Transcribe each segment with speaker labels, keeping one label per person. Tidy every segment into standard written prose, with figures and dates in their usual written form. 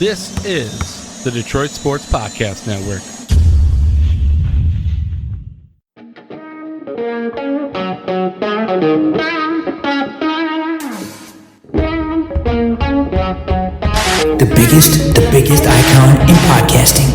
Speaker 1: This is the Detroit Sports Podcast Network.
Speaker 2: The biggest icon in podcasting.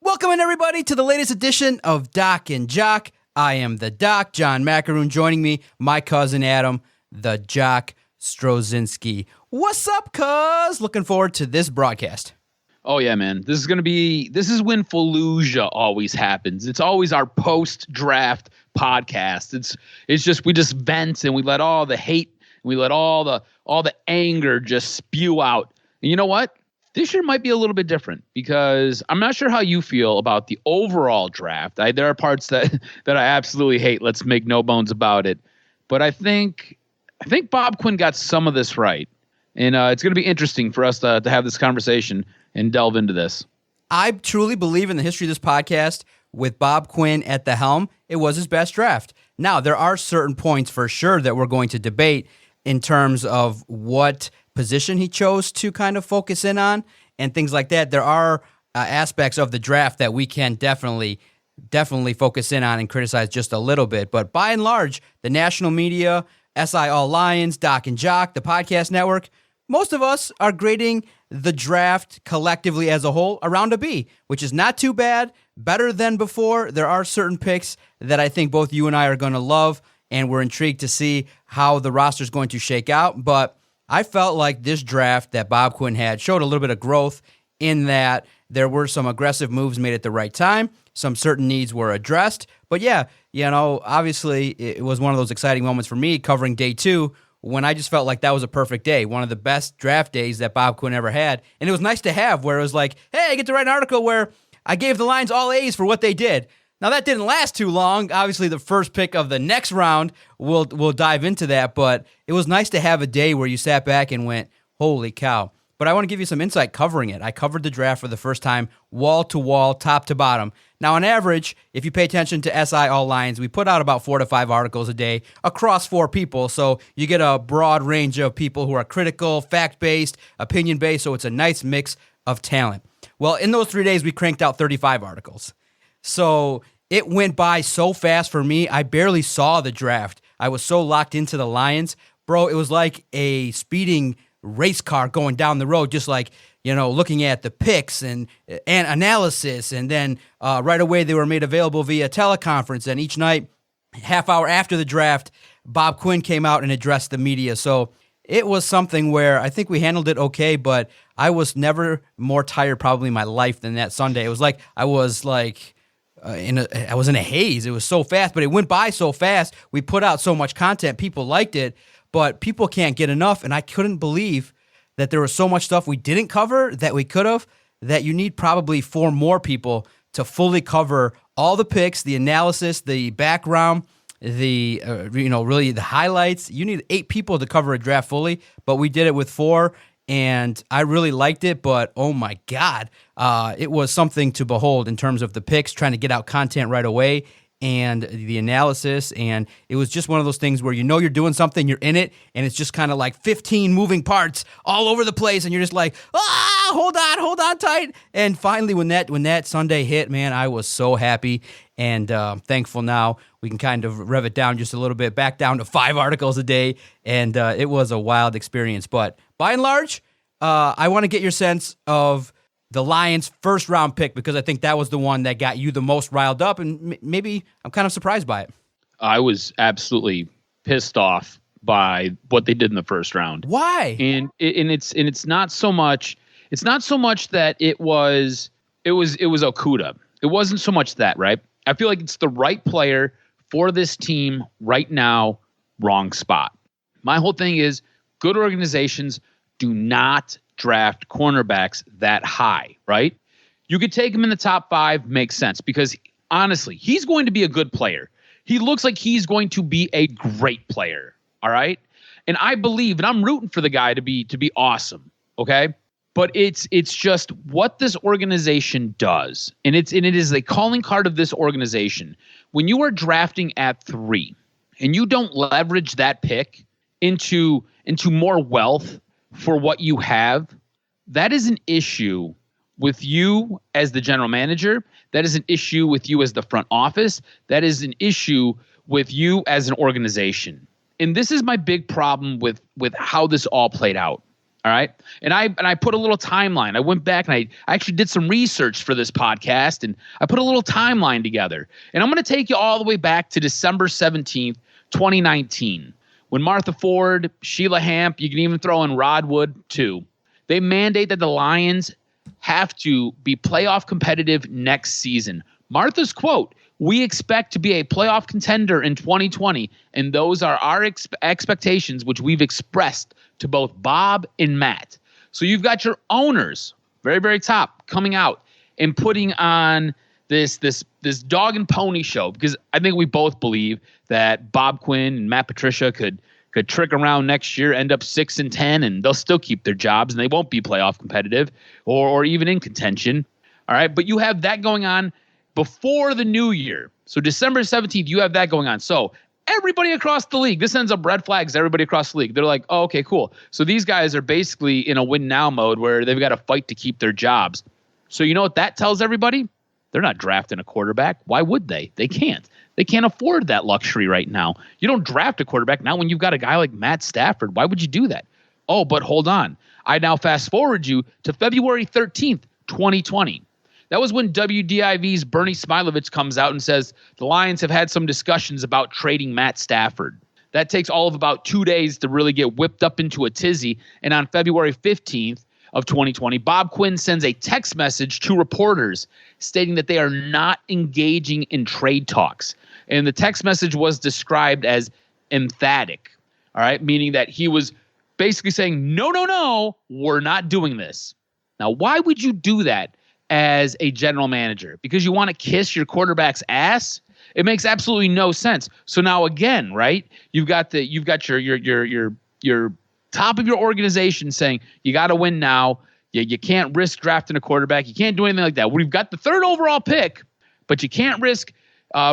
Speaker 3: Welcome in, everybody, to the latest edition of Doc and Jock. I am the Doc, John Macaroon. Joining me, my cousin Adam, the Jock Strozinski. What's up, cuz? Looking forward to this broadcast.
Speaker 4: Oh, yeah, man. This is when Fallujah always happens. It's always our post-draft podcast. It's just, we just vent and we let all the hate, we let all the anger just spew out. And you know what? This year might be a little bit different because I'm not sure how you feel about the overall draft. There are parts that I absolutely hate. Let's make no bones about it. But I think Bob Quinn got some of this right. And it's going to be interesting for us to have this conversation and delve into this.
Speaker 3: I truly believe in the history of this podcast, with Bob Quinn at the helm, it was his best draft. Now, there are certain points for sure that we're going to debate in terms of what position he chose to kind of focus in on and things like that. There are aspects of the draft that we can definitely focus in on and criticize just a little bit. But by and large, the national media, SI All Lions, Doc and Jock, the podcast network, most of us are grading the draft collectively as a whole around a B, which is not too bad, better than before. There are certain picks that I think both you and I are going to love, and we're intrigued to see how the roster is going to shake out. But I felt like this draft that Bob Quinn had showed a little bit of growth in that there were some aggressive moves made at the right time. Some certain needs were addressed. But yeah, obviously it was one of those exciting moments for me covering day 2 when I just felt like that was a perfect day, one of the best draft days that Bob Quinn ever had. And it was nice to have where it was like, hey, I get to write an article where I gave the Lions all A's for what they did. Now, that didn't last too long. Obviously, the first pick of the next round, we'll dive into that. But it was nice to have a day where you sat back and went, holy cow. But I want to give you some insight covering it. I covered the draft for the first time, wall to wall, top to bottom. Now, on average, if you pay attention to SI All Lions, we put out about 4 to 5 articles a day across 4 people. So you get a broad range of people who are critical, fact-based, opinion-based. So it's a nice mix of talent. Well, in those 3 days, we cranked out 35 articles. So it went by so fast for me, I barely saw the draft. I was so locked into the Lions. Bro, it was like a speeding race car going down the road, just like, looking at the picks and analysis. And then right away they were made available via teleconference. And each night, half hour after the draft, Bob Quinn came out and addressed the media. So it was something where I think we handled it okay, but I was never more tired probably in my life than that Sunday. It was like I was in a haze. It was so fast, but it went by so fast. We put out so much content. People liked it, but people can't get enough. And I couldn't believe that there was so much stuff we didn't cover that we could have, that you need probably 4 more people to fully cover all the picks, the analysis, the background, the really the highlights. You need 8 people to cover a draft fully, but we did it with 4. And I really liked it, but oh my God, it was something to behold in terms of the picks, trying to get out content right away and the analysis. And it was just one of those things where you're doing something, you're in it, and it's just kind of like 15 moving parts all over the place, and you're just like, hold on tight. And finally, when that Sunday hit, man, I was so happy and thankful. Now we can kind of rev it down just a little bit, back down to 5 articles a day, and it was a wild experience. But by and large, I want to get your sense of the Lions' first-round pick, because I think that was the one that got you the most riled up, and maybe I'm kind of surprised by it.
Speaker 4: I was absolutely pissed off by what they did in the first round.
Speaker 3: Why?
Speaker 4: And it's not so much that it was Okudah. It wasn't so much that, right? I feel like it's the right player for this team right now, wrong spot. My whole thing is good organizations do not draft cornerbacks that high, right? You could take him in the top 5, makes sense, because honestly, he's going to be a good player. He looks like he's going to be a great player, all right? And I believe, and I'm rooting for the guy to be awesome, okay? But it's just what this organization does. And it is a calling card of this organization. When you are drafting at 3 and you don't leverage that pick into more wealth for what you have, that is an issue with you as the general manager. That is an issue with you as the front office. That is an issue with you as an organization. And this is my big problem with how this all played out. All right. And I put a little timeline. I went back and I actually did some research for this podcast, and I put a little timeline together. And I'm going to take you all the way back to December 17th, 2019, when Martha Ford, Sheila Hamp, you can even throw in Rod Wood too. They mandate that the Lions have to be playoff competitive next season. Martha's quote, "We expect to be a playoff contender in 2020, and those are our expectations, which we've expressed to both Bob and Matt." So you've got your owners, very, very top, coming out and putting on this dog and pony show, because I think we both believe that Bob Quinn and Matt Patricia could trick around next year, end up 6-10, and they'll still keep their jobs and they won't be playoff competitive or even in contention. All right. But you have that going on before the new year. So December 17th, you have that going on. So everybody across the league, this ends up red flags, everybody across the league. They're like, oh, okay, cool. So these guys are basically in a win now mode where they've got to fight to keep their jobs. So you know what that tells everybody? They're not drafting a quarterback. Why would they? They can't. They can't afford that luxury right now. You don't draft a quarterback now when you've got a guy like Matt Stafford. Why would you do that? Oh, but hold on. I now fast forward you to February 13th, 2020. That was when WDIV's Bernie Smilovich comes out and says the Lions have had some discussions about trading Matt Stafford. That takes all of about 2 days to really get whipped up into a tizzy. And on February 15th of 2020, Bob Quinn sends a text message to reporters stating that they are not engaging in trade talks. And the text message was described as emphatic, all right, meaning that he was basically saying, no, we're not doing this. Now, why would you do that as a general manager? Because you want to kiss your quarterback's ass? It makes absolutely no sense. So now again, right? You've got your top of your organization saying you got to win now. You can't risk drafting a quarterback. You can't do anything like that. We've got the 3rd overall pick, but you can't risk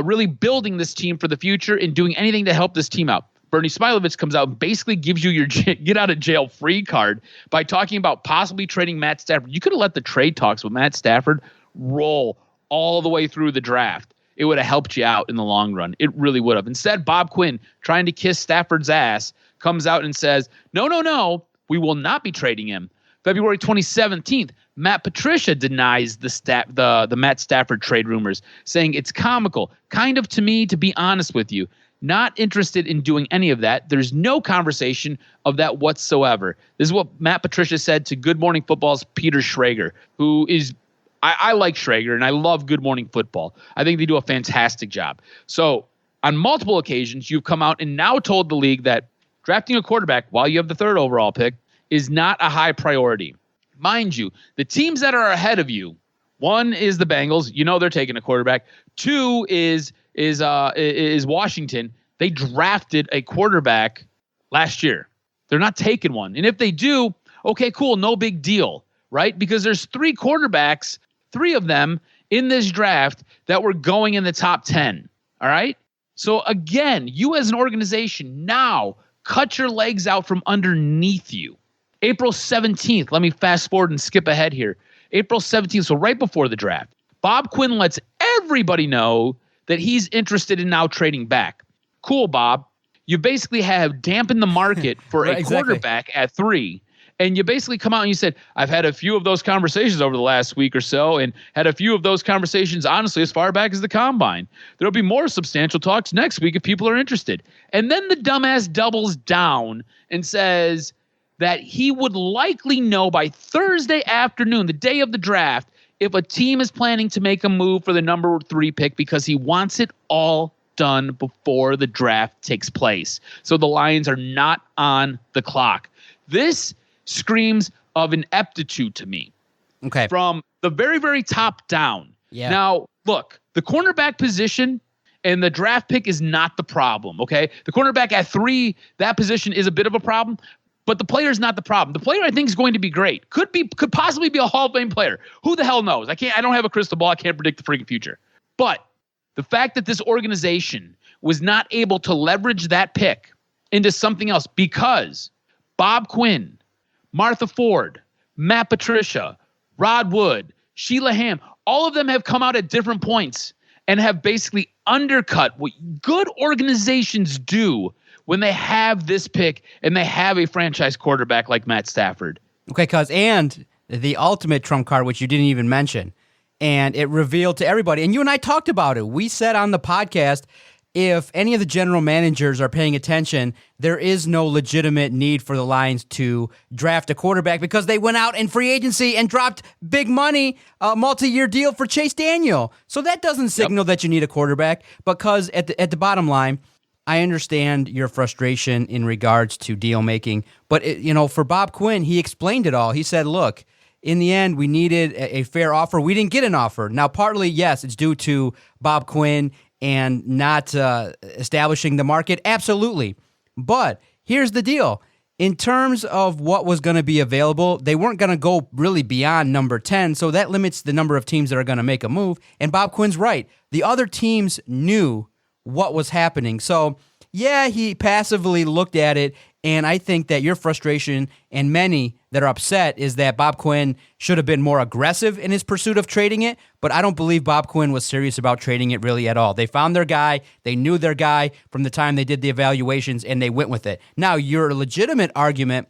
Speaker 4: really building this team for the future and doing anything to help this team out. Bernie Smilovich comes out and basically gives you your get out of jail free card by talking about possibly trading Matt Stafford. You could have let the trade talks with Matt Stafford roll all the way through the draft. It would have helped you out in the long run. It really would have. Instead, Bob Quinn, trying to kiss Stafford's ass, comes out and says, no, we will not be trading him. February 2017, Matt Patricia denies the Matt Stafford trade rumors, saying it's comical, kind of to me, to be honest with you. Not interested in doing any of that. There's no conversation of that whatsoever. This is what Matt Patricia said to Good Morning Football's Peter Schrager, who is, I like Schrager and I love Good Morning Football. I think they do a fantastic job. So on multiple occasions, you've come out and now told the league that drafting a quarterback while you have the 3rd overall pick is not a high priority. Mind you, the teams that are ahead of you, one is the Bengals. You know they're taking a quarterback. 2 is Washington. They drafted a quarterback last year. They're not taking one. And if they do, okay, cool, no big deal, right? Because there's 3 quarterbacks, 3 of them in this draft that were going in the top 10, all right? So again, you as an organization now cut your legs out from underneath you. April 17th, let me fast forward and skip ahead here. April 17th, so right before the draft, Bob Quinn lets everybody know that he's interested in now trading back. Cool, Bob. You basically have dampened the market for
Speaker 3: right,
Speaker 4: a quarterback at 3. And you basically come out and you said, I've had a few of those conversations over the last week or so, and had a few of those conversations, honestly, as far back as the combine. There'll be more substantial talks next week if people are interested. And then the dumbass doubles down and says that he would likely know by Thursday afternoon, the day of the draft, if a team is planning to make a move for the number 3 pick because he wants it all done before the draft takes place. So the Lions are not on the clock. This screams of ineptitude to me.
Speaker 3: Okay.
Speaker 4: From the very, very top down.
Speaker 3: Yeah.
Speaker 4: Now, look, the cornerback position and the draft pick is not the problem, okay? The cornerback at 3, that position is a bit of a problem. But the player is not the problem. The player, I think, is going to be great. Could possibly be a Hall of Fame player. Who the hell knows? I don't have a crystal ball. I can't predict the freaking future. But the fact that this organization was not able to leverage that pick into something else because Bob Quinn, Martha Ford, Matt Patricia, Rod Wood, Sheila Hamm, all of them have come out at different points and have basically undercut what good organizations do when they have this pick and they have a franchise quarterback like Matt Stafford.
Speaker 3: Okay, and the ultimate trump card, which you didn't even mention, and it revealed to everybody, and you and I talked about it. We said on the podcast, if any of the general managers are paying attention, there is no legitimate need for the Lions to draft a quarterback because they went out in free agency and dropped big money, a multi-year deal for Chase Daniel. So that doesn't signal that you need a quarterback, because at the bottom line, I understand your frustration in regards to deal making, but for Bob Quinn, he explained it all. He said, look, in the end, we needed a fair offer. We didn't get an offer. Now, partly, yes, it's due to Bob Quinn and not establishing the market. Absolutely. But here's the deal. In terms of what was going to be available, they weren't going to go really beyond number 10, so that limits the number of teams that are going to make a move. And Bob Quinn's right. The other teams knew what was happening. So, yeah, he passively looked at it, and I think that your frustration and many that are upset is that Bob Quinn should have been more aggressive in his pursuit of trading it, but I don't believe Bob Quinn was serious about trading it really at all. They found their guy, they knew their guy from the time they did the evaluations, and they went with it. Now, your legitimate argument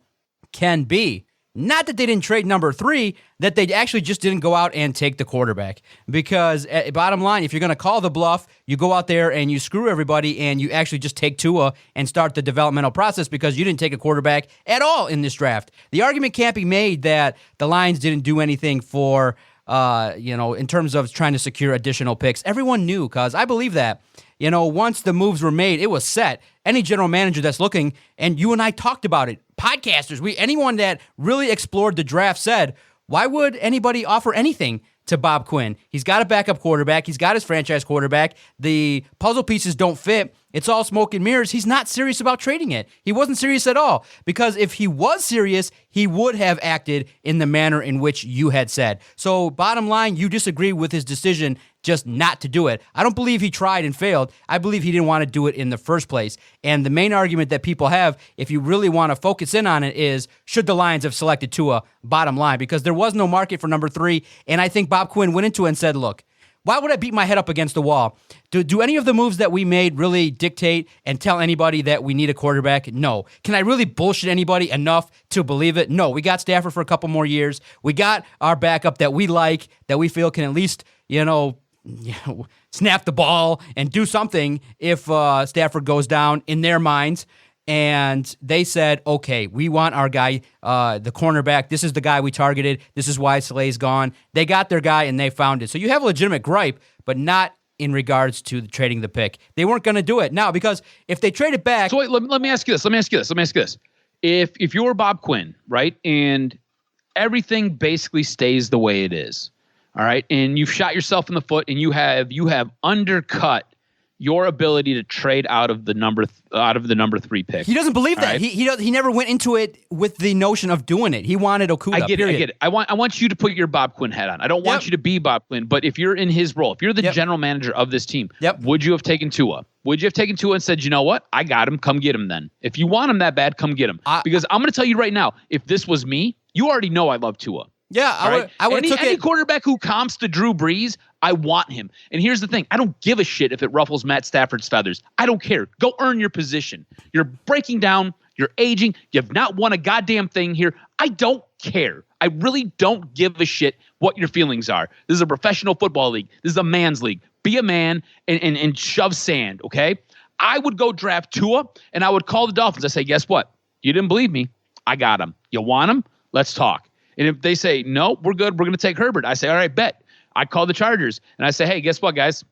Speaker 3: can be, not that they didn't trade number 3, that they actually just didn't go out and take the quarterback. Because bottom line, if you're going to call the bluff, you go out there and you screw everybody and you actually just take Tua and start the developmental process because you didn't take a quarterback at all in this draft. The argument can't be made that the Lions didn't do anything for, in terms of trying to secure additional picks. Everyone knew, because I believe that. Once the moves were made, it was set. Any general manager that's looking, and you and I talked about it, podcasters, anyone that really explored the draft said, why would anybody offer anything to Bob Quinn? He's got a backup quarterback. He's got his franchise quarterback. The puzzle pieces don't fit. It's all smoke and mirrors. He's not serious about trading it. He wasn't serious at all, because if he was serious, he would have acted in the manner in which you had said. So bottom line, you disagree with his decision just not to do it. I don't believe he tried and failed. I believe he didn't want to do it in the first place. And the main argument that people have, if you really want to focus in on it, is should the Lions have selected Tua, bottom line, because there was no market for number 3. And I think Bob Quinn went into it and said, look, why would I beat my head up against the wall? Do any of the moves that we made really dictate and tell anybody that we need a quarterback? No. Can I really bullshit anybody enough to believe it? No. We got Stafford for a couple more years. We got our backup that we like, that we feel can at least, snap the ball and do something if Stafford goes down in their minds. And they said, okay, we want our guy, the cornerback. This is the guy we targeted. This is why Slay's gone. They got their guy, and they found it. So you have a legitimate gripe, but not in regards to trading the pick. They weren't going to do it. Now, because if they trade it back...
Speaker 4: So wait, let me ask you this. If you're Bob Quinn, right, and everything basically stays the way it is, all right, and you've shot yourself in the foot, and you have undercut your ability to trade out of the number 3 pick.
Speaker 3: He doesn't believe that.
Speaker 4: Right?
Speaker 3: He never went into it with the notion of doing it. He wanted Okudah.
Speaker 4: I get it. I want you to put your Bob Quinn hat on. I don't want you to be Bob Quinn, but if you're in his role, if you're the general manager of this team, would you have taken Tua? Would you have taken Tua and said, you know what? I got him. Come get him then. If you want him that bad, come get him. Because I'm going to tell you right now, if this was me, you already know I love Tua.
Speaker 3: Yeah, I would have
Speaker 4: any quarterback who comps to Drew Brees, I want him. And here's the thing. I don't give a shit if it ruffles Matt Stafford's feathers. I don't care. Go earn your position. You're breaking down. You're aging. You've not won a goddamn thing here. I don't care. I really don't give a shit what your feelings are. This is a professional football league. This is a man's league. Be a man and shove sand, okay? I would go draft Tua, and I would call the Dolphins. I say, guess what? You didn't believe me. I got him. You want him? Let's talk. And if they say, no, we're good, we're going to take Herbert. I say, all right, bet. I call the Chargers. And I say, hey, guess what, guys?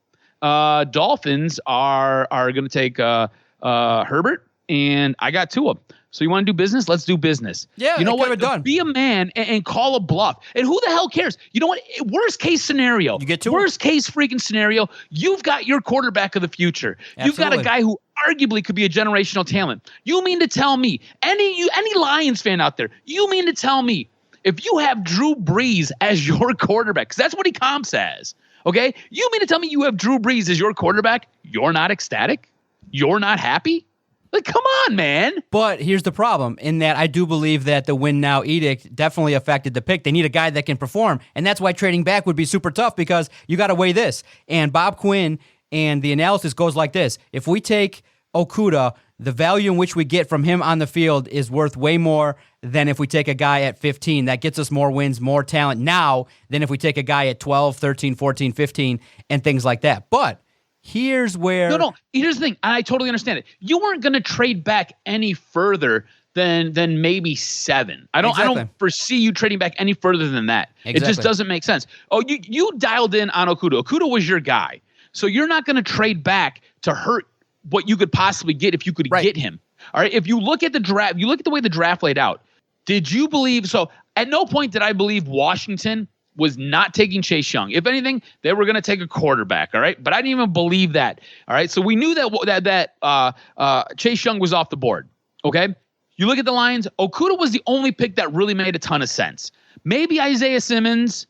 Speaker 4: Dolphins are going to take Herbert, and I got Tua. So you want to do business? Let's do business.
Speaker 3: Yeah,
Speaker 4: you know what?
Speaker 3: Done.
Speaker 4: Be a man and call a bluff. And who the hell cares? You know what? Worst case scenario.
Speaker 3: You get Tua.
Speaker 4: Worst case freaking scenario. You've got your quarterback of the future.
Speaker 3: Absolutely.
Speaker 4: You've got a guy who arguably could be a generational talent. You mean to tell me, any Lions fan out there, you mean to tell me if you have Drew Brees as your quarterback, because that's what he comps as, okay? You mean to tell me you have Drew Brees as your quarterback, you're not ecstatic? You're not happy? Like, come on, man.
Speaker 3: But here's the problem, in that I do believe that the win now edict definitely affected the pick. They need a guy that can perform, and that's why trading back would be super tough, because you got to weigh this. And Bob Quinn and the analysis goes like this. If we take Okudah, the value in which we get from him on the field is worth way more than if we take a guy at 15. That gets us more wins, more talent now than if we take a guy at 12, 13, 14, 15, and things like that. But here's where...
Speaker 4: No. Here's the thing. I totally understand it. You weren't going to trade back any further than maybe 7. I don't foresee you trading back any further than that. Exactly. It just doesn't make sense. Oh, you dialed in on Okudah. Okudah was your guy. So you're not going to trade back to hurt what you could possibly get if you could get him. All right. If you look at the draft, you look at the way the draft laid out. Did you believe? So at no point did I believe Washington was not taking Chase Young. If anything, they were going to take a quarterback. All right. But I didn't even believe that. All right. So we knew that Chase Young was off the board. Okay. You look at the Lions. Okudah was the only pick that really made a ton of sense. Maybe Isaiah Simmons.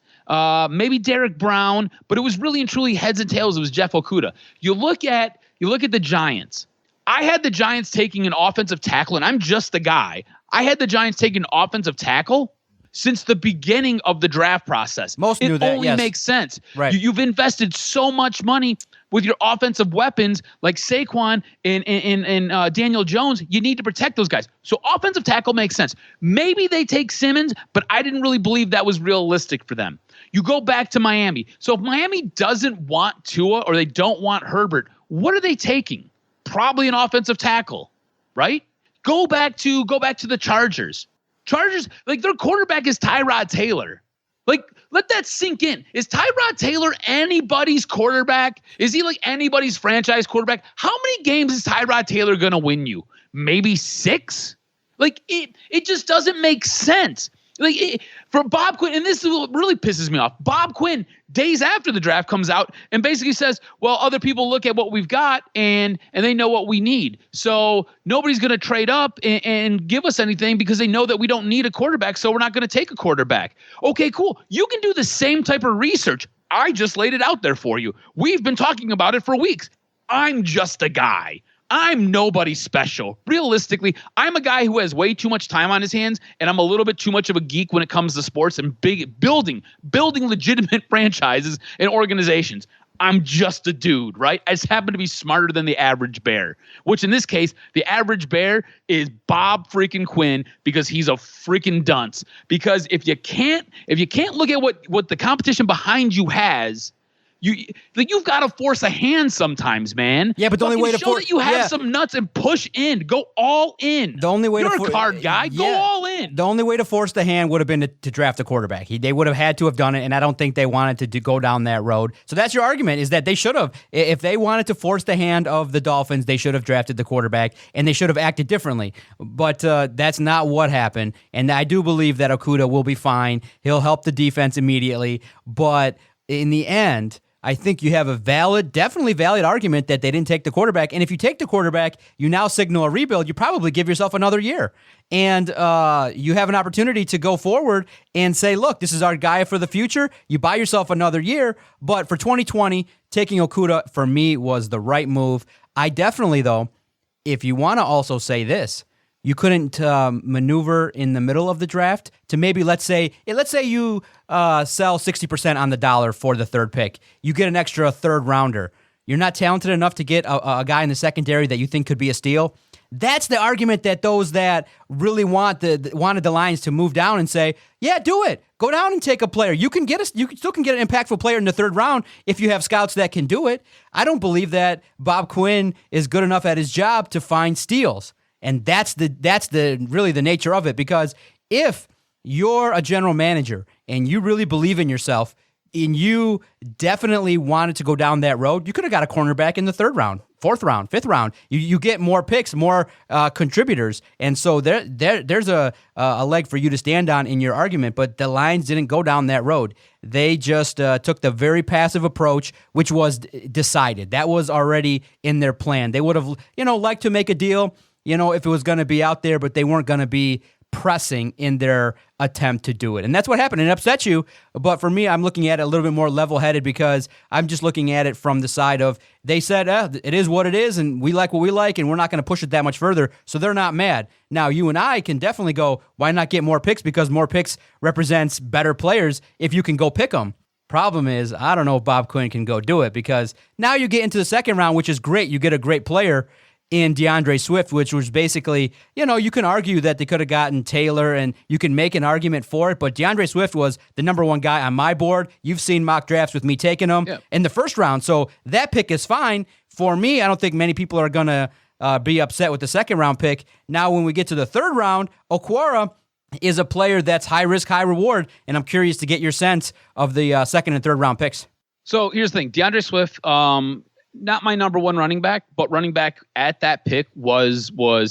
Speaker 4: Maybe Derek Brown, but it was really and truly heads and tails. It was Jeff Okudah. You look at the Giants. I had the Giants taking an offensive tackle, and I'm just the guy. I had the Giants taking an offensive tackle since the beginning of the draft process.
Speaker 3: Most knew that.
Speaker 4: It only makes sense.
Speaker 3: Right.
Speaker 4: You've invested so much money with your offensive weapons like Saquon and Daniel Jones. You need to protect those guys. So offensive tackle makes sense. Maybe they take Simmons, but I didn't really believe that was realistic for them. You go back to Miami. So if Miami doesn't want Tua or they don't want Herbert, what are they taking? Probably an offensive tackle, right? Go back to the Chargers. Chargers, like, their quarterback is Tyrod Taylor. Like, let that sink in. Is Tyrod Taylor anybody's quarterback? Is he like anybody's franchise quarterback? How many games is Tyrod Taylor going to win you? Maybe 6? Like, it just doesn't make sense. Like, for Bob Quinn, and this is what really pisses me off. Bob Quinn, days after the draft comes out, and basically says, well, other people look at what we've got, and they know what we need. So nobody's going to trade up and give us anything because they know that we don't need a quarterback, so we're not going to take a quarterback. Okay, cool. You can do the same type of research. I just laid it out there for you. We've been talking about it for weeks. I'm just a guy. I'm nobody special. Realistically, I'm a guy who has way too much time on his hands, and I'm a little bit too much of a geek when it comes to sports and building legitimate franchises and organizations. I'm just a dude, right? I just happen to be smarter than the average bear, which in this case, the average bear is Bob freaking Quinn, because he's a freaking dunce. Because if you can't look at what the competition behind you has, you've got to force a hand sometimes, man.
Speaker 3: Yeah, but the only way to
Speaker 4: show that you have some nuts and push in, go all in.
Speaker 3: The only way
Speaker 4: You're a card guy, go all in.
Speaker 3: The only way to force the hand would have been to draft a quarterback. They would have had to have done it, and I don't think they wanted to go down that road. So that's your argument, is that they should have. If they wanted to force the hand of the Dolphins, they should have drafted the quarterback, and they should have acted differently. But that's not what happened, and I do believe that Okudah will be fine. He'll help the defense immediately, but in the end, I think you have a definitely valid argument that they didn't take the quarterback. And if you take the quarterback, you now signal a rebuild. You probably give yourself another year. And you have an opportunity to go forward and say, look, this is our guy for the future. You buy yourself another year. But for 2020, taking Okudah, for me, was the right move. I definitely, though, if you want to also say this, you couldn't maneuver in the middle of the draft to maybe, let's say you sell 60% on the dollar for the third pick. You get an extra third rounder. You're not talented enough to get a guy in the secondary that you think could be a steal. That's the argument that those that really wanted the Lions to move down and say, yeah, do it. Go down and take a player. You still can get an impactful player in the third round if you have scouts that can do it. I don't believe that Bob Quinn is good enough at his job to find steals. And that's really the nature of it, because if you're a general manager and you really believe in yourself, and you definitely wanted to go down that road, you could have got a cornerback in the 3rd round, 4th round, 5th round. You get more picks, more contributors, and so there's a leg for you to stand on in your argument. But the Lions didn't go down that road. They just took the very passive approach, which was decided. That was already in their plan. They would have, liked to make a deal, if it was going to be out there, but they weren't going to be pressing in their attempt to do it. And that's what happened. It upset you. But for me, I'm looking at it a little bit more level-headed because I'm just looking at it from the side of they said, it is what it is, and we like what we like, and we're not going to push it that much further, so they're not mad. Now, you and I can definitely go, why not get more picks? Because more picks represents better players if you can go pick them. Problem is, I don't know if Bob Quinn can go do it because now you get into the 2nd round, which is great. You get a great player in DeAndre Swift, which was basically, you can argue that they could have gotten Taylor and you can make an argument for it, but DeAndre Swift was the number 1 guy on my board. You've seen mock drafts with me taking him in the 1st round, so that pick is fine. For me, I don't think many people are going to be upset with the 2nd round pick. Now, when we get to the 3rd round, Okwara is a player that's high risk, high reward, and I'm curious to get your sense of the 2nd and 3rd round picks.
Speaker 4: So here's the thing. DeAndre Swift, not my number 1 running back, but running back at that pick was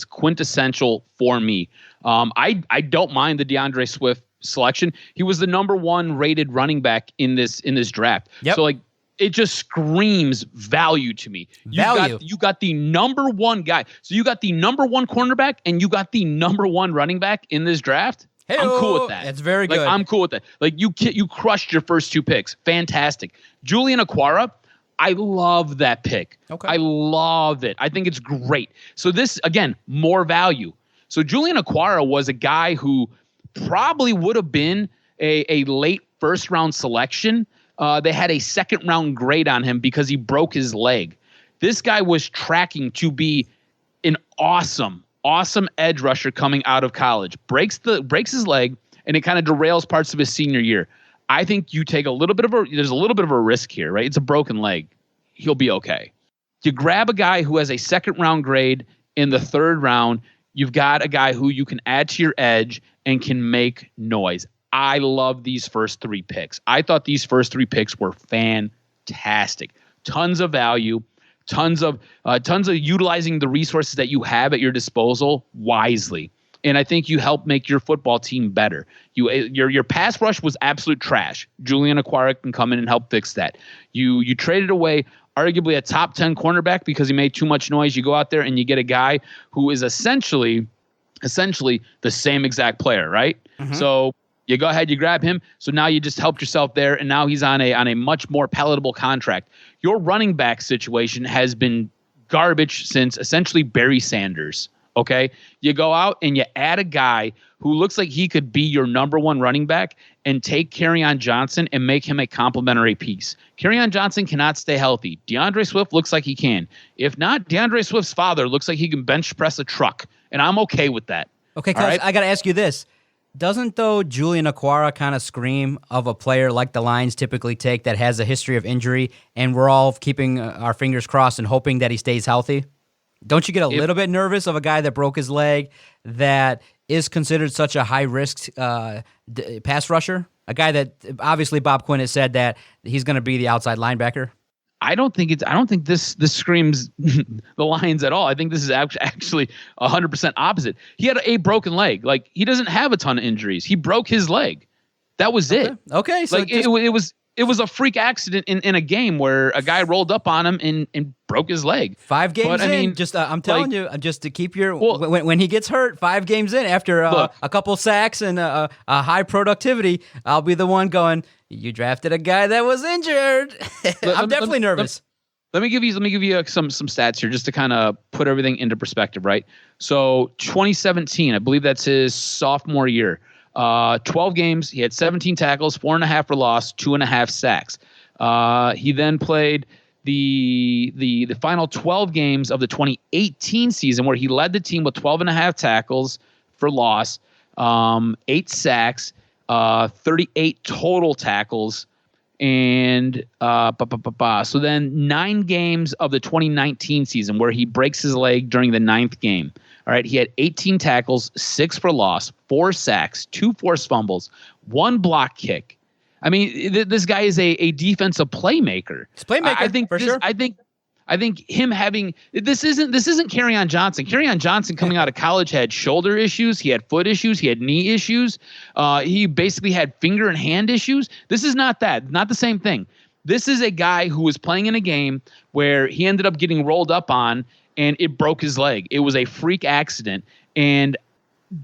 Speaker 4: quintessential for me. I don't mind the DeAndre Swift selection. He was the number 1 rated running back in this draft.
Speaker 3: Yep.
Speaker 4: So it just screams value to me. You got the number 1 guy. So you got the number 1 cornerback and you got the number 1 running back in this draft.
Speaker 3: Hey-o.
Speaker 4: I'm cool with that.
Speaker 3: That's very good.
Speaker 4: I'm cool with that. You crushed your first 2 picks. Fantastic. Julian Okwara, I love that pick.
Speaker 3: Okay.
Speaker 4: I love it. I think it's great. So this, again, more value. So Julian Okwara was a guy who probably would have been a late 1st round selection. They had a 2nd round grade on him because he broke his leg. This guy was tracking to be an awesome edge rusher coming out of college. Breaks his leg, and it kind of derails parts of his senior year. I think you take there's a little bit of a risk here, right? It's a broken leg. He'll be okay. You grab a guy who has a 2nd round grade in the 3rd round. You've got a guy who you can add to your edge and can make noise. I love these first 3 picks. I thought these first 3 picks were fantastic. Tons of value, tons of utilizing the resources that you have at your disposal wisely. And I think you help make your football team better. Your pass rush was absolute trash. Julian Okwara can come in and help fix that. You traded away arguably a top 10 cornerback because he made too much noise. You go out there and you get a guy who is essentially the same exact player, right? Mm-hmm. So you go ahead, you grab him. So now you just helped yourself there, and now he's on a much more palatable contract. Your running back situation has been garbage since essentially Barry Sanders. Okay, you go out and you add a guy who looks like he could be your number 1 running back and take Kerryon Johnson and make him a complementary piece. Kerryon Johnson cannot stay healthy. DeAndre Swift looks like he can. If not, DeAndre Swift's father looks like he can bench press a truck, and I'm okay with that.
Speaker 3: Okay, Coach, right? I got to ask you this. Doesn't, though, Julian Okwara kind of scream of a player like the Lions typically take that has a history of injury, and we're all keeping our fingers crossed and hoping that he stays healthy? Don't you get a little bit nervous of a guy that broke his leg that is considered such a high-risk pass rusher? A guy that obviously Bob Quinn has said that he's going to be the outside linebacker.
Speaker 4: I don't think this screams the Lions at all. I think this is actually 100% opposite. He had a broken leg. He doesn't have a ton of injuries. He broke his leg. That was it.
Speaker 3: Okay. So
Speaker 4: it was a freak accident in a game where a guy rolled up on him and broke his leg.
Speaker 3: 5 games in. I mean, I'm telling you, just to keep your when he gets hurt, 5 games in after a couple sacks and a high productivity, I'll be the one going, you drafted a guy that was injured. I'm definitely nervous.
Speaker 4: Let me give you some stats here just to kind of put everything into perspective, right? So 2017, I believe that's his sophomore year. 12 games. He had 17 tackles, 4.5 for loss, 2.5 sacks. He then played the final 12 games of the 2018 season, where he led the team with 12.5 tackles for loss, 8 sacks, 38 total tackles, and so then 9 games of the 2019 season where he breaks his leg during the 9th game. All right, he had 18 tackles, 6 for loss, 4 sacks, 2 forced fumbles, 1 block kick. I mean, this guy is a defensive playmaker.
Speaker 3: It's playmaker,
Speaker 4: I think
Speaker 3: for sure.
Speaker 4: I think him having this isn't Kerryon Johnson. Kerryon Johnson coming out of college had shoulder issues, he had foot issues, he had knee issues. He basically had finger and hand issues. This is not that, not the same thing. This is a guy who was playing in a game where he ended up getting rolled up on and it broke his leg. It was a freak accident. And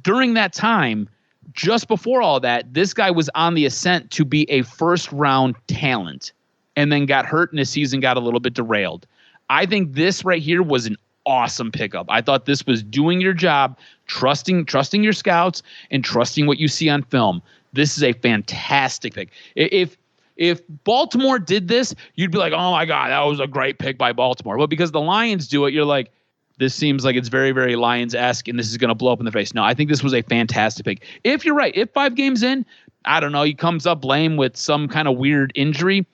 Speaker 4: during that time, just before all that, this guy was on the ascent to be a first-round talent and then got hurt and his season got a little bit derailed. I think this right here was an awesome pickup. I thought this was doing your job, trusting your scouts and trusting what you see on film. This is a fantastic pick. If Baltimore did this, you'd be like, oh, my God, that was a great pick by Baltimore. Well, because the Lions do it, you're like, this seems like it's very, very Lions-esque, and this is going to blow up in the face. No, I think this was a fantastic pick. If you're right, if 5 games in, I don't know, he comes up lame with some kind of weird injury,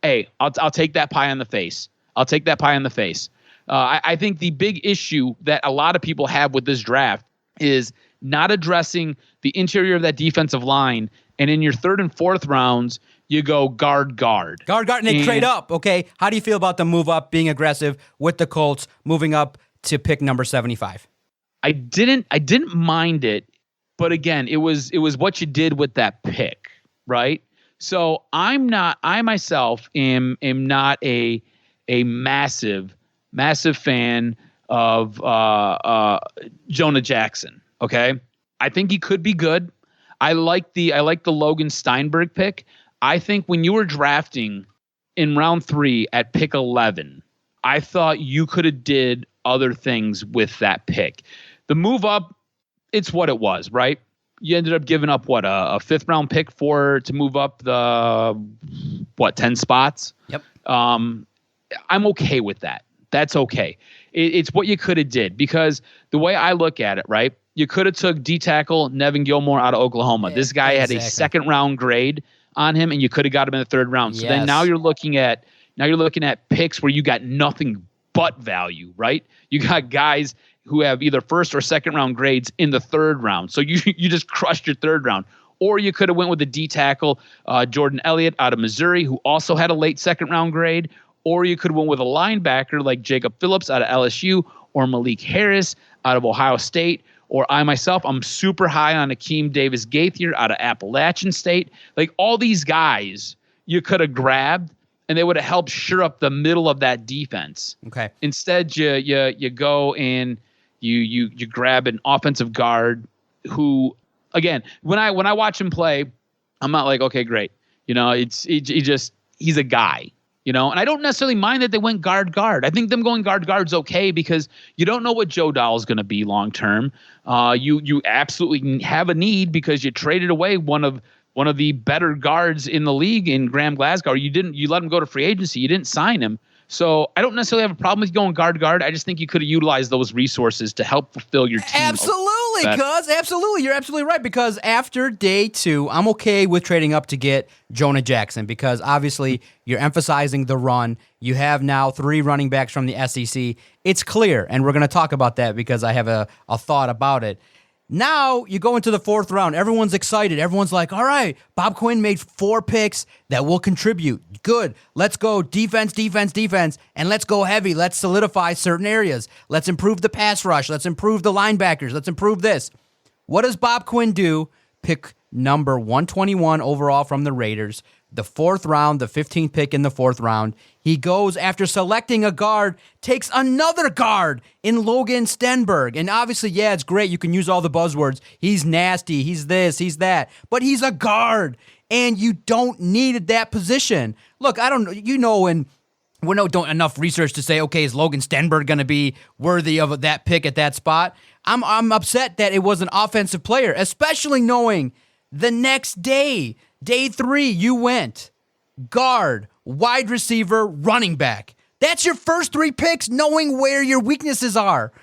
Speaker 4: hey, I'll take that pie on the face. I'll take that pie on the face. I think the big issue that a lot of people have with this draft is not addressing the interior of that defensive line, and in your 3rd and 4th rounds, you go guard, and
Speaker 3: they trade up. Okay, how do you feel about the move up, being aggressive with the Colts, moving up to pick number 75?
Speaker 4: I didn't mind it, but again, it was what you did with that pick, right? So I myself am not a massive fan of Jonah Jackson. Okay, I think he could be good. I like the Logan Steinberg pick. I think when you were drafting in round 3 at pick 11, I thought you could have did other things with that pick. The move up, it's what it was, right? You ended up giving up a 5th round pick to move up the 10 spots.
Speaker 3: Yep.
Speaker 4: I'm okay with that. That's okay. It's what you could have did, because the way I look at it, right? You could have took D tackle Nevin Gilmore out of Oklahoma. Yeah, this guy had a 2nd round grade on him, and you could have got him in the 3rd round. So then now you're looking at picks where you got nothing but value, right? You got guys who have either 1st or 2nd round grades in the 3rd round. So you just crushed your 3rd round. Or you could have went with the D tackle Jordan Elliott out of Missouri, who also had a late 2nd round grade. Or you could have went with a linebacker like Jacob Phillips out of LSU, or Malik Harris out of Ohio State. Or I myself, I'm super high on Akeem Davis-Gaither out of Appalachian State. Like, all these guys you could have grabbed, and they would have helped shore up the middle of that defense.
Speaker 3: Okay.
Speaker 4: Instead, you go and you grab an offensive guard who, again, when I watch him play, I'm not like, okay, great. You know, he's a guy. You know, and I don't necessarily mind that they went guard. I think them going guard's okay, because you don't know what Joe Dahl is going to be long term. You absolutely have a need because you traded away one of the better guards in the league in Graham Glasgow. You let him go to free agency. You didn't sign him. So I don't necessarily have a problem with going guard. I just think you could have utilized those resources to help fulfill your team.
Speaker 3: Absolutely, cuz. Absolutely. You're absolutely right, because after day 2, I'm okay with trading up to get Jonah Jackson, because obviously you're emphasizing the run. You have now 3 running backs from the SEC. It's clear, and we're going to talk about that because I have a thought about it. Now you go into the 4th round. Everyone's excited. Everyone's like, all right, Bob Quinn made 4 picks that will contribute. Good. Let's go defense, and let's go heavy. Let's solidify certain areas. Let's improve the pass rush. Let's improve the linebackers. Let's improve this. What does Bob Quinn do? Pick number 121 overall from the Raiders. The 4th round, the 15th pick in the 4th round. He goes, after selecting a guard, takes another guard in Logan Stenberg. And obviously, yeah, it's great. You can use all the buzzwords. He's nasty. He's this. He's that. But he's a guard, and you don't need that position. Look, I don't know. You know, and we don't enough research to say, okay, is Logan Stenberg going to be worthy of that pick at that spot? I'm upset that it was an offensive player, especially knowing the next day, day 3, you went guard, wide receiver, running back. That's your first 3 picks, knowing where your weaknesses are.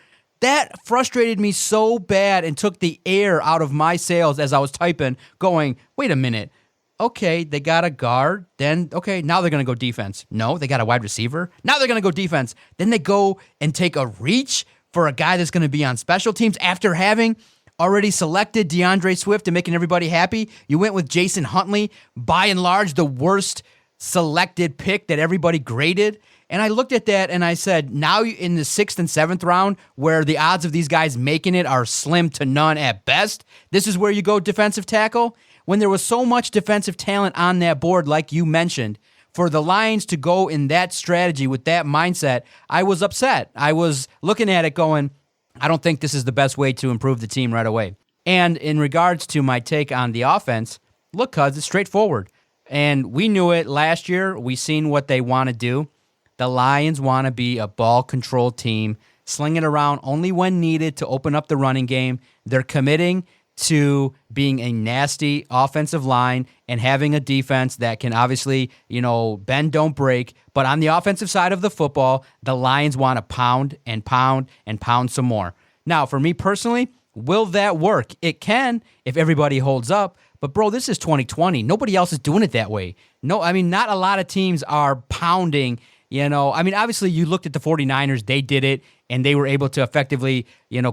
Speaker 3: That frustrated me so bad and took the air out of my sails as I was typing, going, wait a minute. Okay, they got a guard. Then, okay, now they're going to go defense. No, they got a wide receiver. Now they're going to go defense. Then they go and take a reach for a guy that's going to be on special teams after having already selected DeAndre Swift and making everybody happy. You went with Jason Huntley, by and large, the worst selected pick that everybody graded. And I looked at that and I said, now in the 6th and 7th round, where the odds of these guys making it are slim to none at best, this is where you go defensive tackle. When there was so much defensive talent on that board, like you mentioned, for the Lions to go in that strategy with that mindset, I was upset. I was looking at it going, I don't think this is the best way to improve the team right away. And in regards to my take on the offense, look, cuz it's straightforward. And we knew it last year. We seen what they want to do. The Lions want to be a ball-controlled team, sling it around only when needed to open up the running game. They're committing to being a nasty offensive line and having a defense that can obviously, bend, don't break. But on the offensive side of the football, the Lions want to pound and pound and pound some more. Now, for me personally, will that work? It can if everybody holds up. But, bro, this is 2020. Nobody else is doing it that way. No, not a lot of teams are pounding. Obviously you looked at the 49ers, they did it, and they were able to effectively,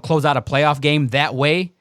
Speaker 3: close out a playoff game that way.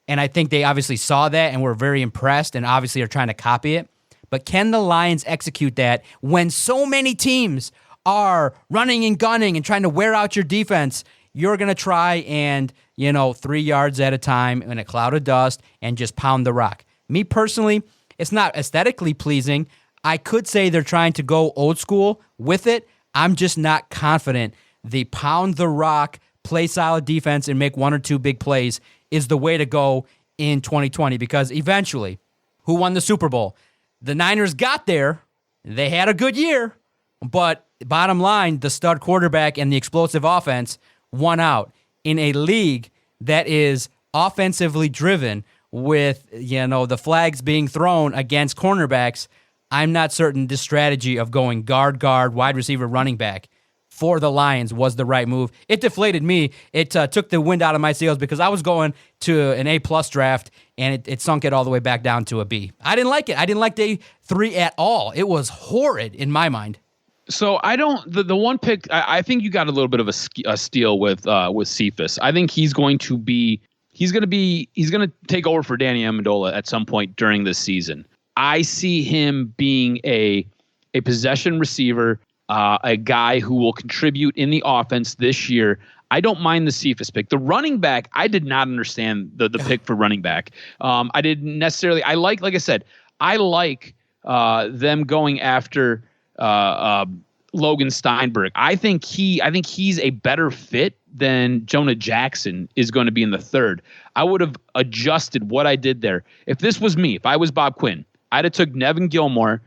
Speaker 3: And I think they obviously saw that and were very impressed and obviously are trying to copy it. But can the Lions execute that when so many teams are running and gunning and trying to wear out your defense? You're going to try and, 3 yards at a time in a cloud of dust and just pound the rock. Me personally, it's not aesthetically pleasing. I could say they're trying to go old school with it. I'm just not confident the pound the rock, play solid defense, and make 1 or 2 big plays is the way to go in 2020, because eventually, who won the Super Bowl? The Niners got there. They had a good year, but bottom line, the stud quarterback and the explosive offense won out in a league that is offensively driven with, the flags being thrown against cornerbacks. I'm not certain this strategy of going guard, wide receiver, running back for the Lions was the right move. It deflated me. It took the wind out of my sails because I was going to an A+ draft, and it sunk it all the way back down to a B. I didn't like it. I didn't like day 3 at all. It was horrid in my mind.
Speaker 4: So I don't. The one pick, I think you got a little bit of a steal with Cephas. I think he's going to take over for Danny Amendola at some point during this season. I see him being a possession receiver, a guy who will contribute in the offense this year. I don't mind the Cephas pick. The running back, I did not understand the pick for running back. I didn't necessarily. I like I said, I like them going after Logan Steinberg. I think he's a better fit than Jonah Jackson is going to be in the 3rd. I would have adjusted what I did there. If this was me, if I was Bob Quinn, I'd have took Nevin Gilmore.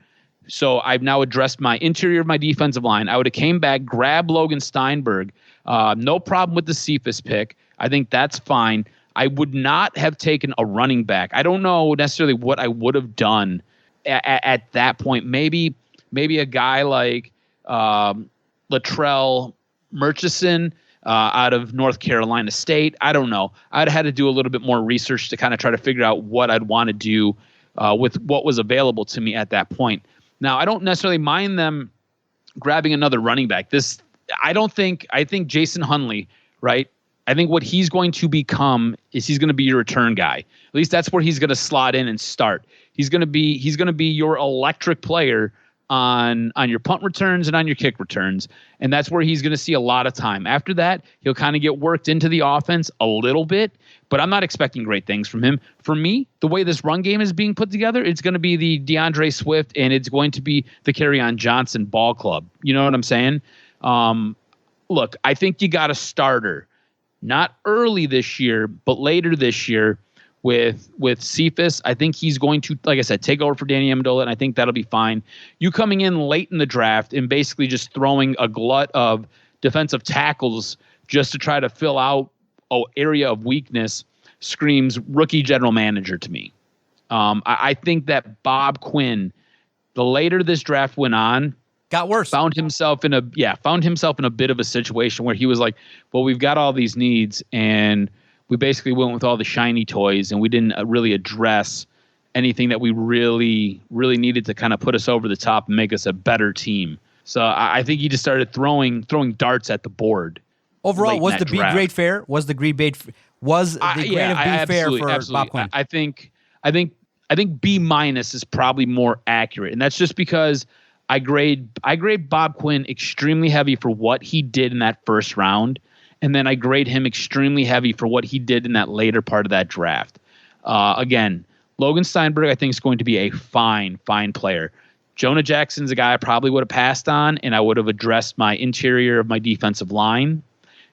Speaker 4: So I've now addressed my interior of my defensive line. I would have came back, grabbed Logan Steinberg. No problem with the Cephas pick. I think that's fine. I would not have taken a running back. I don't know necessarily what I would have done at that point. Maybe a guy like Latrell Murchison out of North Carolina State. I don't know. I'd had to do a little bit more research to kind of try to figure out what I'd want to do with what was available to me at that point. Now, I don't necessarily mind them grabbing another running back. I think Jason Huntley, right? I think what he's going to become is he's going to be your return guy. At least that's where he's going to slot in and start. He's going to be your electric player on your punt returns and on your kick returns. And that's where he's going to see a lot of time. After that, he'll kind of get worked into the offense a little bit, but I'm not expecting great things from him. For me, the way this run game is being put together, it's going to be the DeAndre Swift and it's going to be the Kerryon Johnson ball club. You know what I'm saying? Look, I think you got a starter, not early this year, but later this year with Cephas. I think he's going to, like I said, take over for Danny Amendola, and I think that'll be fine. You coming in late in the draft and basically just throwing a glut of defensive tackles just to try to fill out an area of weakness screams rookie general manager to me. I think that Bob Quinn, the later this draft went on,
Speaker 3: got worse.
Speaker 4: Found himself in a bit of a situation where he was like, well, we've got all these needs and we basically went with all the shiny toys and we didn't really address anything that we really, really needed to kind of put us over the top and make us a better team. So I think he just started throwing darts at the board.
Speaker 3: Overall, was the B grade fair? Was the Was the grade of B fair for Bob Quinn?
Speaker 4: I think B minus is probably more accurate, and that's just because I grade Bob Quinn extremely heavy for what he did in that first round, and then I grade him extremely heavy for what he did in that later part of that draft. Again, Logan Steinberg I think is going to be a fine player. Jonah Jackson's a guy I probably would have passed on, and I would have addressed my interior of my defensive line.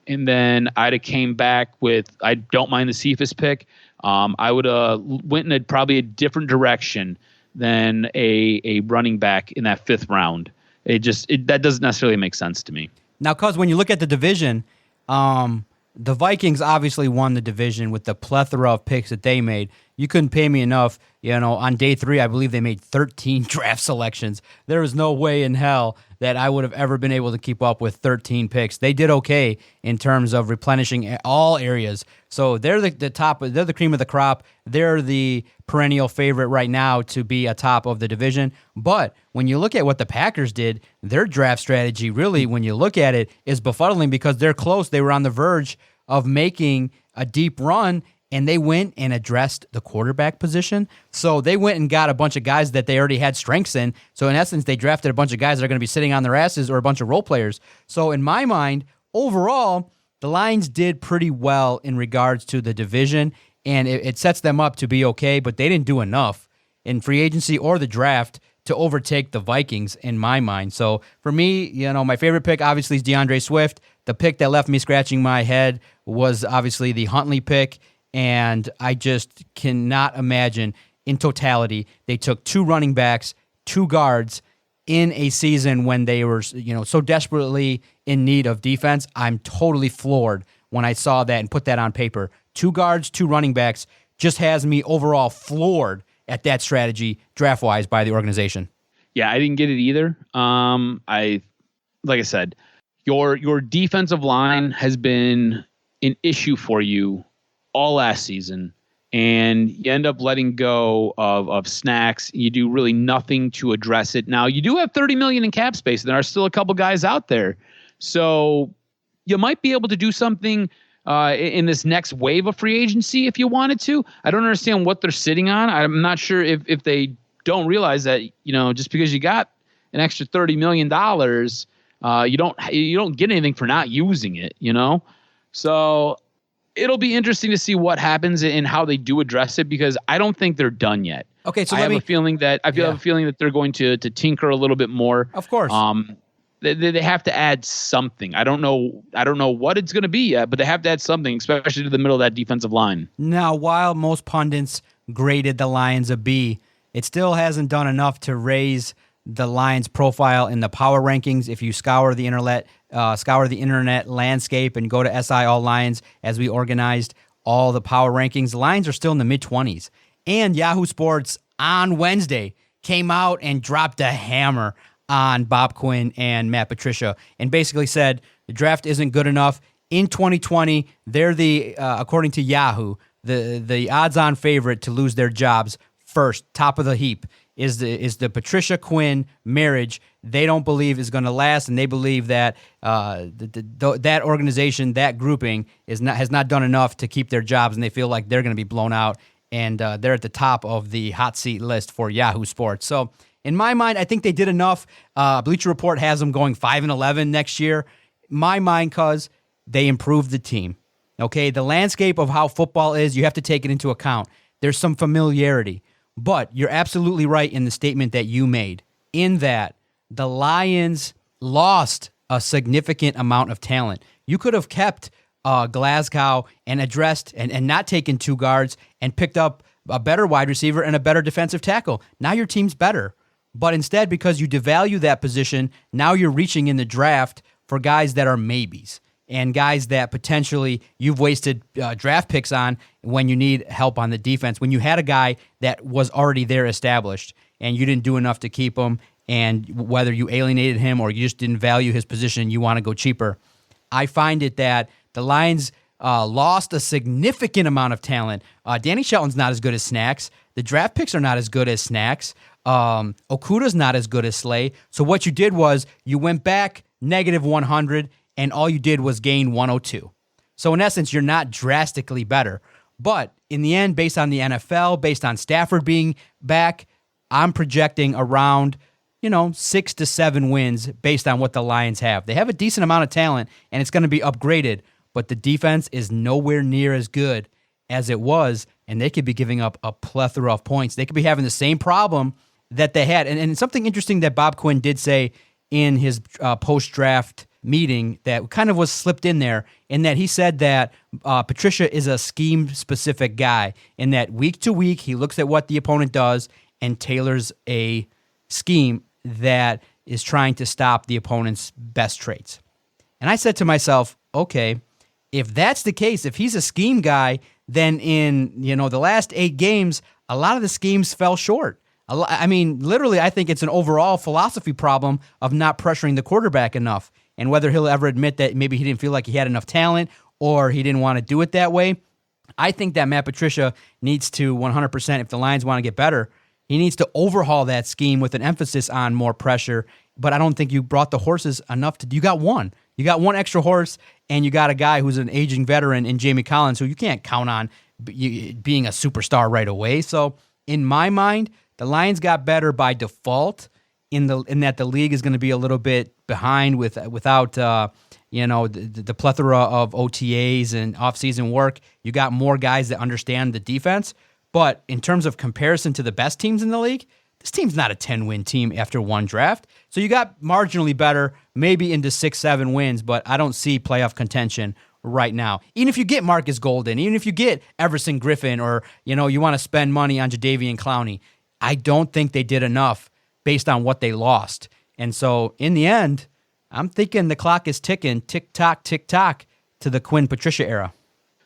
Speaker 4: And then I'd have came back with, I don't mind the Cephas pick. I would have went in probably a different direction than a running back in that 5th round. That doesn't necessarily make sense to me.
Speaker 3: Now, cuz when you look at the division, the Vikings obviously won the division with the plethora of picks that they made. You couldn't pay me enough. On day 3, I believe they made 13 draft selections. There was no way in hell that I would have ever been able to keep up with 13 picks. They did okay in terms of replenishing all areas. So they're the top. They're the cream of the crop. They're the perennial favorite right now to be atop of the division. But when you look at what the Packers did, their draft strategy really, when you look at it, is befuddling because they're close. They were on the verge of making a deep run, and they went and addressed the quarterback position. So they went and got a bunch of guys that they already had strengths in. So in essence, they drafted a bunch of guys that are going to be sitting on their asses or a bunch of role players. So in my mind, overall, the Lions did pretty well in regards to the division, and it sets them up to be okay, but they didn't do enough in free agency or the draft to overtake the Vikings in my mind. So for me, my favorite pick obviously is DeAndre Swift. The pick that left me scratching my head was obviously the Huntley pick. And I just cannot imagine in totality they took 2 running backs, 2 guards in a season when they were so desperately in need of defense. I'm totally floored when I saw that and put that on paper. 2 guards, 2 running backs just has me overall floored at that strategy draft-wise by the organization.
Speaker 4: Yeah, I didn't get it either. Like I said, your defensive line has been an issue for you all last season, and you end up letting go of snacks. You do really nothing to address it. Now, you do have $30 million in cap space, and there are still a couple guys out there. So you might be able to do something in this next wave of free agency if you wanted to. I don't understand what they're sitting on. I'm not sure if they don't realize that, just because you got an extra $30 million, you don't get anything for not using it, So it'll be interesting to see what happens and how they do address it, because I don't think they're done yet.
Speaker 3: Okay, so
Speaker 4: I have a feeling that they're going to tinker a little bit more.
Speaker 3: Of course.
Speaker 4: They have to add something. I don't know what it's going to be yet, but they have to add something, especially to the middle of that defensive line.
Speaker 3: Now, while most pundits graded the Lions a B, it still hasn't done enough to raise the Lions' profile in the power rankings. If you scour the internet landscape and go to SI All Lions, as we organized all the power rankings, the Lions are still in the mid-20s. And Yahoo Sports on Wednesday came out and dropped a hammer on Bob Quinn and Matt Patricia and basically said the draft isn't good enough. In 2020, they're the, according to Yahoo, the odds-on favorite to lose their jobs first, top of the heap, is the Patricia Quinn marriage. They don't believe is going to last, and they believe that that organization, that grouping, has not done enough to keep their jobs, and they feel like they're going to be blown out, and they're at the top of the hot seat list for Yahoo Sports. So in my mind, I think they did enough. Bleacher Report has them going 5-11 next year. My mind, cause they improved the team. Okay, the landscape of how football is, you have to take it into account. There's some familiarity. But you're absolutely right in the statement that you made, in that the Lions lost a significant amount of talent. You could have kept Glasgow and addressed and not taken 2 guards and picked up a better wide receiver and a better defensive tackle. Now your team's better. But instead, because you devalue that position, now you're reaching in the draft for guys that are maybes and guys that potentially you've wasted draft picks on when you need help on the defense, when you had a guy that was already there established and you didn't do enough to keep him, and whether you alienated him or you just didn't value his position, you want to go cheaper. I find it that the Lions lost a significant amount of talent. Danny Shelton's not as good as Snacks. The draft picks are not as good as Snacks. Okuda's not as good as Slay. So what you did was you went back -100, and all you did was gain 102. So in essence, you're not drastically better. But in the end, based on the NFL, based on Stafford being back, I'm projecting around 6 to 7 wins based on what the Lions have. They have a decent amount of talent, and it's going to be upgraded, but the defense is nowhere near as good as it was, and they could be giving up a plethora of points. They could be having the same problem that they had. And something interesting that Bob Quinn did say in his post-draft meeting that kind of was slipped in there, in that he said that Patricia is a scheme-specific guy, in that week to week he looks at what the opponent does and tailors a scheme that is trying to stop the opponent's best traits. And I said to myself, okay, if that's the case, if he's a scheme guy, then in the last 8 games, a lot of the schemes fell short. I mean, literally, I think it's an overall philosophy problem of not pressuring the quarterback enough. And whether he'll ever admit that maybe he didn't feel like he had enough talent or he didn't want to do it that way, I think that Matt Patricia needs to 100%, if the Lions want to get better, he needs to overhaul that scheme with an emphasis on more pressure. But I don't think you brought the horses enough you got one. You got one extra horse, and you got a guy who's an aging veteran in Jamie Collins, who you can't count on being a superstar right away. So in my mind, the Lions got better by default in that the league is going to be a little bit behind without the plethora of OTAs and offseason work. You got more guys that understand the defense. But in terms of comparison to the best teams in the league, this team's not a 10-win team after one draft. So you got marginally better, maybe into 6-7 wins, but I don't see playoff contention right now. Even if you get Marcus Golden, even if you get Everson Griffin, or you want to spend money on Jadeveon Clowney, I don't think they did enough based on what they lost. And so in the end, I'm thinking the clock is ticking, tick-tock, tick-tock, to the Quinn-Patricia era.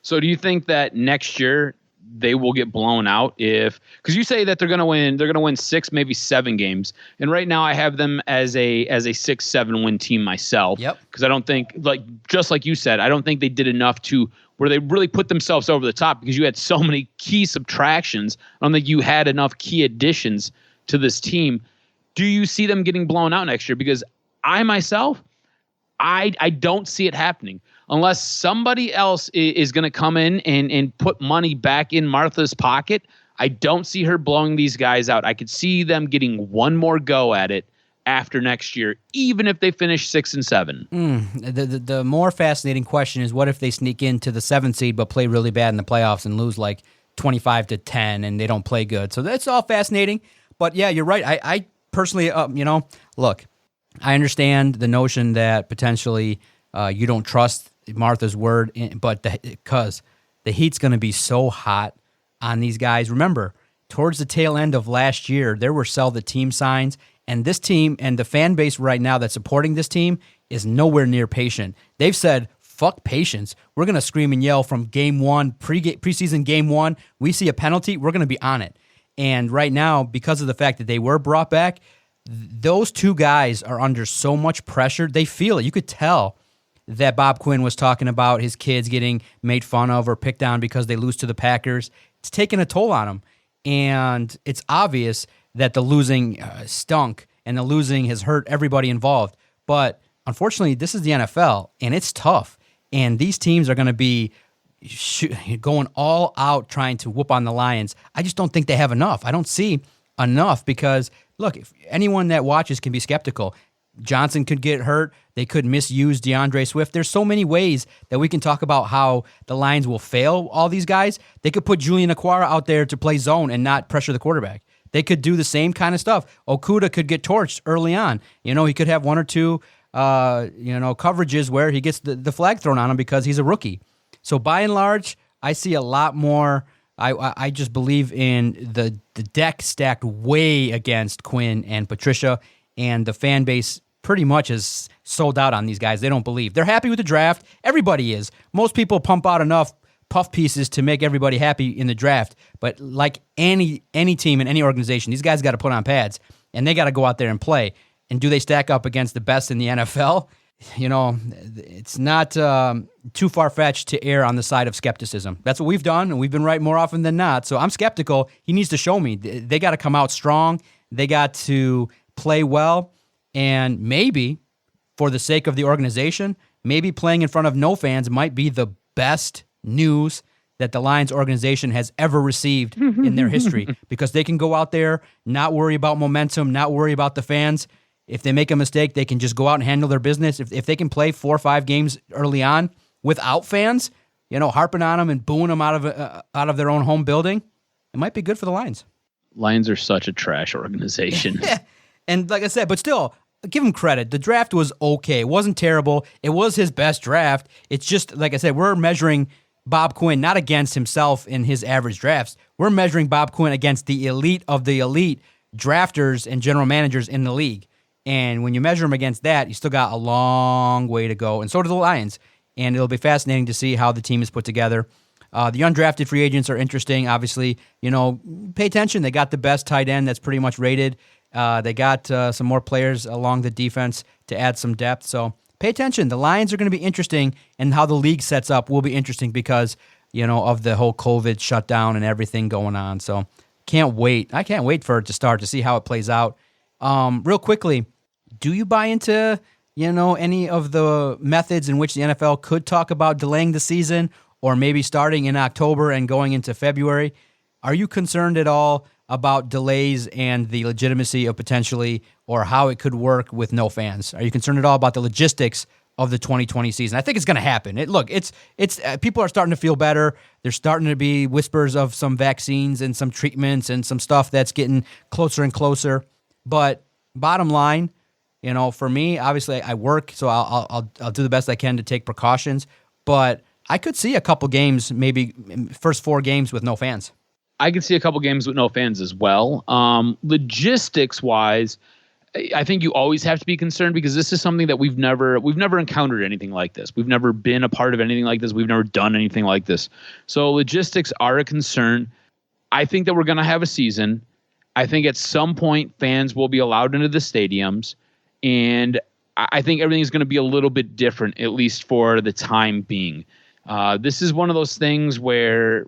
Speaker 4: So do you think that next year they will get blown out because you say that they're going to win 6, maybe 7 games. And right now I have them as a 6-7 win team myself.
Speaker 3: Yep.
Speaker 4: Because I don't think, just like you said, I don't think they did enough where they really put themselves over the top, because you had so many key subtractions. I don't think you had enough key additions to this team. Do you see them getting blown out next year? Because I myself, I don't see it happening. Unless somebody else is going to come in and put money back in Martha's pocket, I don't see her blowing these guys out. I could see them getting one more go at it after next year, even if they finish 6-7.
Speaker 3: The more fascinating question is, what if they sneak into the 7th seed but play really bad in the playoffs and lose 25-10 and they don't play good? So that's all fascinating. But yeah, you're right. I personally, look, I understand the notion that potentially you don't trust Martha's word, but because the heat's going to be so hot on these guys. Remember, towards the tail end of last year, there were sell the team signs, and this team and the fan base right now that's supporting this team is nowhere near patient. They've said, fuck patience. We're going to scream and yell from game one, preseason game one. We see a penalty, we're going to be on it. And right now, because of the fact that they were brought back, those two guys are under so much pressure. They feel it. You could tell that Bob Quinn was talking about his kids getting made fun of or picked on because they lose to the Packers. It's taking a toll on them. And it's obvious that the losing stunk, and the losing has hurt everybody involved. But unfortunately, this is the NFL, and it's tough. And these teams are going to be going all out trying to whoop on the Lions. I just don't think they have enough. I don't see enough because, look, if anyone that watches can be skeptical. Johnson could get hurt. They could misuse DeAndre Swift. There's so many ways that we can talk about how the Lions will fail all these guys. They could put Julian Okwara out there to play zone and not pressure the quarterback. They could do the same kind of stuff. Okuda could get torched early on. He could have 1 or 2 coverages where he gets the flag thrown on him because he's a rookie. So by and large, I see a lot more. I just believe in the deck stacked way against Quinn and Patricia, and the fan base pretty much is sold out on these guys. They don't believe. They're happy with the draft. Everybody is. Most people pump out enough puff pieces to make everybody happy in the draft. But like any team in any organization, these guys got to put on pads, and they got to go out there and play. And do they stack up against the best in the NFL? It's not too far-fetched to err on the side of skepticism. That's what we've done, and we've been right more often than not. So I'm skeptical. He needs to show me. They got to come out strong. They got to play well. And maybe, for the sake of the organization, maybe playing in front of no fans might be the best news that the Lions organization has ever received in their history, because they can go out there, not worry about momentum, not worry about the fans. If they make a mistake, they can just go out and handle their business. If they can play 4 or 5 games early on without fans, harping on them and booing them out of their own home building, it might be good for the Lions.
Speaker 4: Lions are such a trash organization.
Speaker 3: And like I said, but still, give him credit. The draft was okay. It wasn't terrible. It was his best draft. It's just, like I said, we're measuring Bob Quinn not against himself in his average drafts. We're measuring Bob Quinn against the elite of the elite drafters and general managers in the league. And when you measure him against that, you still got a long way to go. And so do the Lions. And it'll be fascinating to see how the team is put together. The undrafted free agents are interesting. Obviously, pay attention. They got the best tight end that's pretty much rated. They got some more players along the defense to add some depth. So pay attention. The Lions are going to be interesting, and how the league sets up will be interesting because, of the whole COVID shutdown and everything going on. So can't wait. I can't wait for it to start to see how it plays out. Real quickly, do you buy into, any of the methods in which the NFL could talk about delaying the season or maybe starting in October and going into February? Are you concerned at all about delays and the legitimacy of potentially, or how it could work with no fans? Are you concerned at all about the logistics of the 2020 season? I think it's going to happen. It's people are starting to feel better. There's starting to be whispers of some vaccines and some treatments and some stuff that's getting closer and closer. But bottom line, for me, obviously I work, so I'll do the best I can to take precautions. But I could see a couple games, maybe first 4 games with no fans.
Speaker 4: I could see a couple games with no fans as well. Logistics wise, I think you always have to be concerned because this is something that we've never encountered anything like this. We've never been a part of anything like this. We've never done anything like this. So logistics are a concern. I think that we're going to have a season. I think at some point fans will be allowed into the stadiums, and I think everything is going to be a little bit different, at least for the time being. This is one of those things where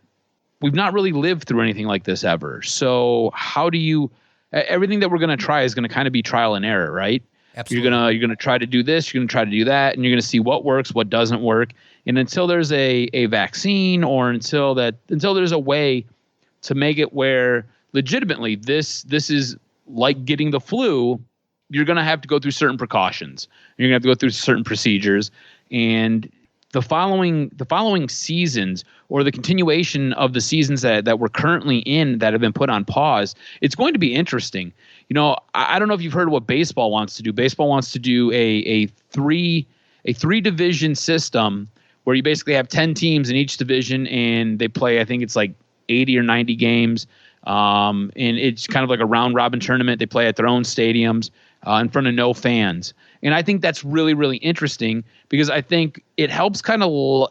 Speaker 4: we've not really lived through anything like this ever. So how do you, everything that we're going to try is going to kind of be trial and error, right?
Speaker 3: Absolutely.
Speaker 4: You're going to try to do this, you're going to try to do that, and you're going to see what works, what doesn't work. And until there's a vaccine, or until there's a way to make it where legitimately this is like getting the flu, you're going to have to go through certain precautions. You're going to have to go through certain procedures, and the following seasons, or the continuation of the seasons that we're currently in that have been put on pause, it's going to be interesting. I don't know if you've heard what baseball wants to do. Baseball wants to do a three division system where you basically have 10 teams in each division, and they play, I think it's like 80 or 90 games. And it's kind of like a round robin tournament. They play at their own stadiums in front of no fans. And I think that's really, really interesting because I think it helps kind of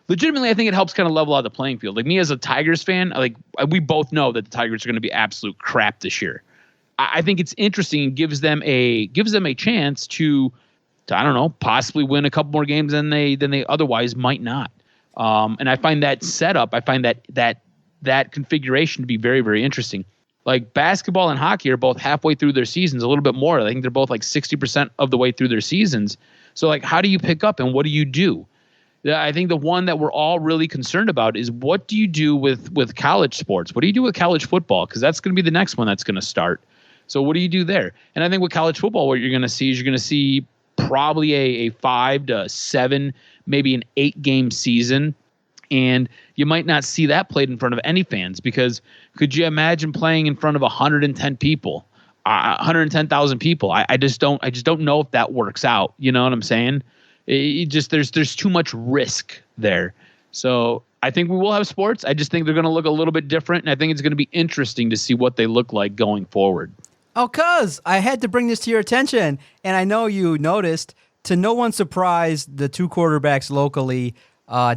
Speaker 4: legitimately, I think it helps kind of level out the playing field. Like me as a Tigers fan, we both know that the Tigers are going to be absolute crap this year. I think it's interesting and gives them a chance to I don't know, possibly win a couple more games than they otherwise might not. And I find that setup, that configuration to be very, very interesting. Like basketball and hockey are both halfway through their seasons, a little bit more. I think they're both like 60% of the way through their seasons. So like, how do you pick up and what do you do? I think the one that we're all really concerned about is what do you do with college sports? What do you do with college football? Because that's going to be the next one that's going to start. So what do you do there? And I think with college football, what you're going to see probably a 5 to 7, maybe an 8-game season. And you might not see that played in front of any fans, because could you imagine playing in front of 110 people, 110,000 people? I just don't know if that works out. You know what I'm saying? There's too much risk there. So I think we will have sports. I just think they're going to look a little bit different, and I think it's going to be interesting to see what they look like going forward.
Speaker 3: Oh, cuz I had to bring this to your attention, and I know you noticed. To no one's surprise, the 2 quarterbacks locally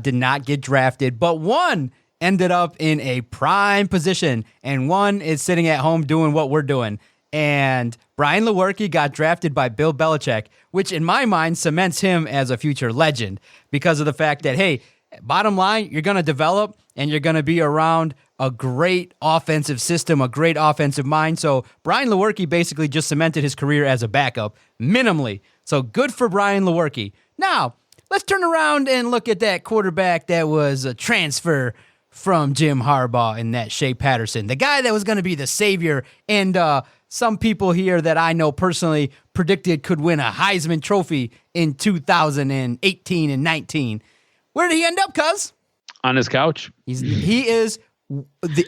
Speaker 3: did not get drafted, but one ended up in a prime position, and one is sitting at home doing what we're doing. And Brian Lewerke got drafted by Bill Belichick, which in my mind cements him as a future legend because of the fact that, hey, bottom line, you're going to develop and you're going to be around a great offensive system, a great offensive mind. So Brian Lewerke basically just cemented his career as a backup, minimally. So good for Brian Lewerke. Now, let's turn around and look at that quarterback that was a transfer from Jim Harbaugh and that Shea Patterson, the guy that was going to be the savior. And some people here that I know personally predicted could win a Heisman Trophy in 2018 and 19. Where did he end up, cuz?
Speaker 4: On his couch.
Speaker 3: He is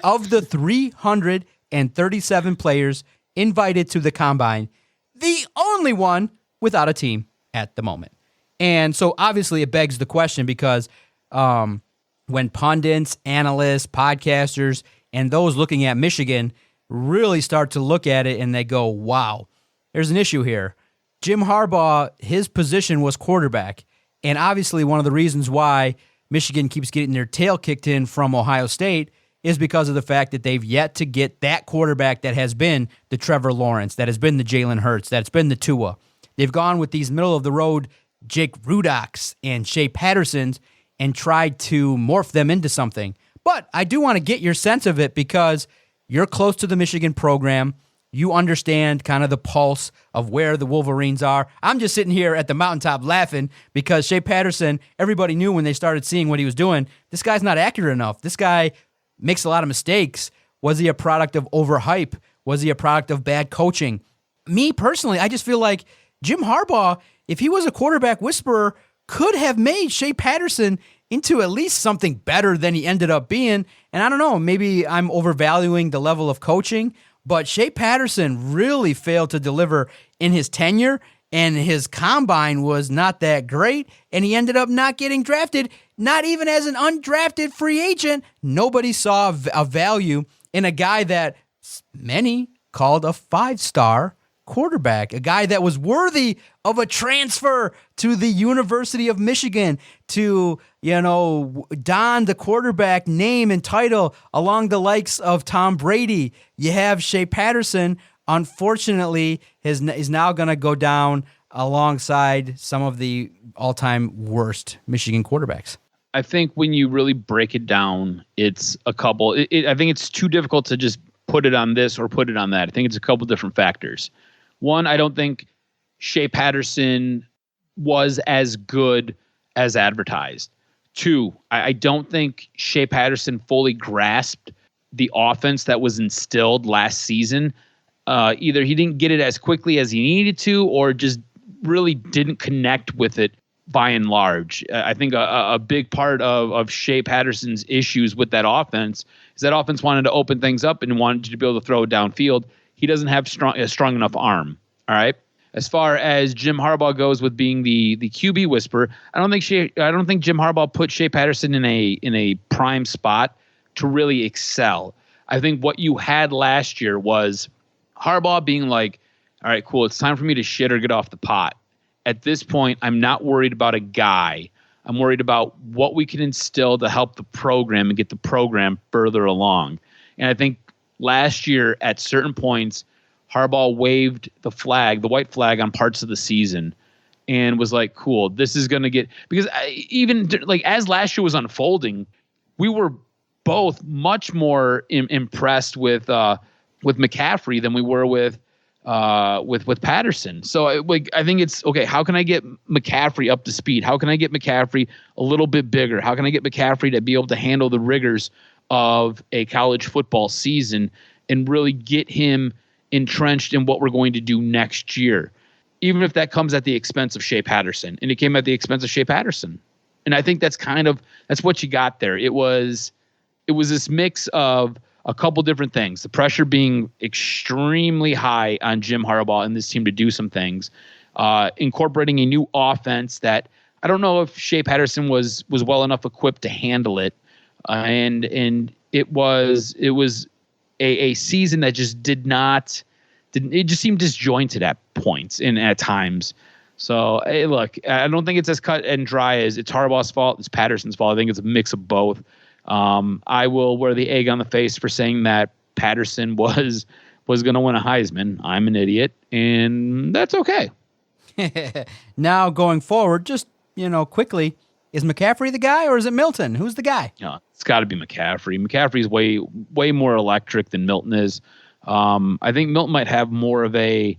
Speaker 3: of the 337 players invited to the combine, the only one without a team at the moment. And so obviously it begs the question because when pundits, analysts, podcasters, and those looking at Michigan really start to look at it and they go, wow, there's an issue here. Jim Harbaugh, his position was quarterback. And obviously one of the reasons why Michigan keeps getting their tail kicked in from Ohio State is because of the fact that they've yet to get that quarterback that has been the Trevor Lawrence, that has been the Jalen Hurts, that's been the Tua. They've gone with these middle-of-the-road Jake Rudocks and Shea Pattersons and tried to morph them into something. But I do want to get your sense of it because you're close to the Michigan program. You understand kind of the pulse of where the Wolverines are. I'm just sitting here at the mountaintop laughing because Shea Patterson, everybody knew when they started seeing what he was doing, this guy's not accurate enough. This guy makes a lot of mistakes. Was he a product of overhype? Was he a product of bad coaching? Me personally, I just feel like Jim Harbaugh, if he was a quarterback whisperer, could have made Shea Patterson into at least something better than he ended up being. And I don't know, maybe I'm overvaluing the level of coaching, but Shea Patterson really failed to deliver in his tenure, and his combine was not that great, and he ended up not getting drafted, not even as an undrafted free agent. Nobody saw a value in a guy that many called a 5-star quarterback, a guy that was worthy of a transfer to the University of Michigan to, don the quarterback name and title along the likes of Tom Brady. You have Shea Patterson, unfortunately, is now going to go down alongside some of the all-time worst Michigan quarterbacks.
Speaker 4: I think when you really break it down, it's a couple. I think it's too difficult to just put it on this or put it on that. I think it's a couple different factors. One, I don't think Shea Patterson was as good as advertised. Two, I don't think Shea Patterson fully grasped the offense that was instilled last season. Either he didn't get it as quickly as he needed to, or just really didn't connect with it by and large. I think a big part of Shea Patterson's issues with that offense is that offense wanted to open things up and wanted you to be able to throw it downfield. He doesn't have a strong enough arm. All right. As far as Jim Harbaugh goes with being the QB whisperer, I don't think Jim Harbaugh put Shea Patterson in a prime spot to really excel. I think what you had last year was Harbaugh being like, all right, cool, it's time for me to shit or get off the pot. At this point, I'm not worried about a guy. I'm worried about what we can instill to help the program and get the program further along. And I think last year, at certain points, Harbaugh waved the white flag on parts of the season and was like, cool, this is going to get, because as last year was unfolding, we were both much more impressed with McCaffrey than we were with Patterson. So I think it's okay. How can I get McCaffrey up to speed? How can I get McCaffrey a little bit bigger? How can I get McCaffrey to be able to handle the rigors of a college football season and really get him entrenched in what we're going to do next year, even if that comes at the expense of Shea Patterson? And it came at the expense of Shea Patterson. And I think that's what you got there. It was this mix of a couple different things. The pressure being extremely high on Jim Harbaugh and this team to do some things, incorporating a new offense that I don't know if Shea Patterson was well enough equipped to handle it. And it was a season that just it just seemed disjointed at points and at times. So, hey, look, I don't think it's as cut and dry as it's Harbaugh's fault, it's Patterson's fault. I think it's a mix of both. I will wear the egg on the face for saying that Patterson was going to win a Heisman. I'm an idiot, and that's okay.
Speaker 3: Now, going forward, just, quickly, is McCaffrey the guy or is it Milton? Who's the guy?
Speaker 4: It's got to be McCaffrey. McCaffrey's way more electric than Milton is. I think Milton might have more of a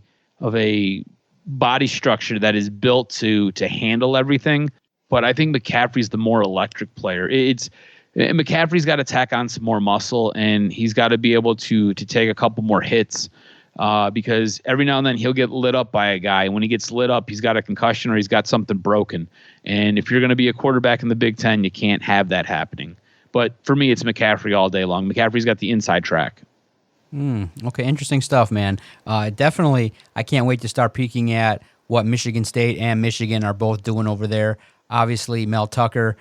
Speaker 4: body structure that is built to handle everything. but I think McCaffrey's the more electric player. McCaffrey's got to tack on some more muscle, and he's got to be able to take a couple more hits because every now and then he'll get lit up by a guy. And when he gets lit up, he's got a concussion or he's got something broken. And if you're going to be a quarterback in the Big Ten, you can't have that happening. But for me, it's McCaffrey all day long. McCaffrey's got the inside track.
Speaker 3: Okay, interesting stuff, man. Definitely, I can't wait to start peeking at what Michigan State and Michigan are both doing over there. Obviously, Mel Tucker,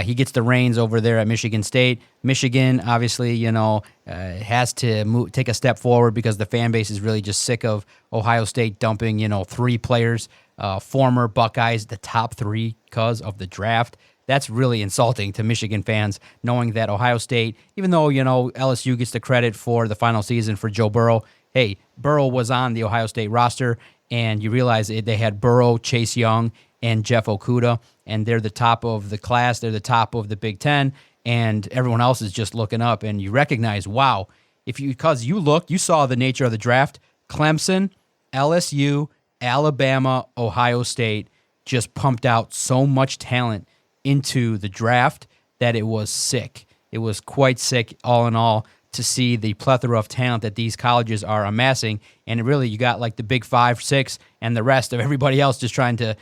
Speaker 3: he gets the reins over there at Michigan State. Michigan, obviously, has to take a step forward because the fan base is really just sick of Ohio State dumping, 3 players, former Buckeyes, the top 3 because of the draft. That's really insulting to Michigan fans, knowing that Ohio State, even though, LSU gets the credit for the final season for Joe Burrow, hey, Burrow was on the Ohio State roster, and you realize they had Burrow, Chase Young, and Jeff Okudah, and they're the top of the class. They're the top of the Big Ten, and everyone else is just looking up, and you recognize, wow, because you saw the nature of the draft, Clemson, LSU, Alabama, Ohio State just pumped out so much talent into the draft that it was sick. It was quite sick, all in all, to see the plethora of talent that these colleges are amassing. And really, you got like the big 5, 6, and the rest of everybody else just trying to,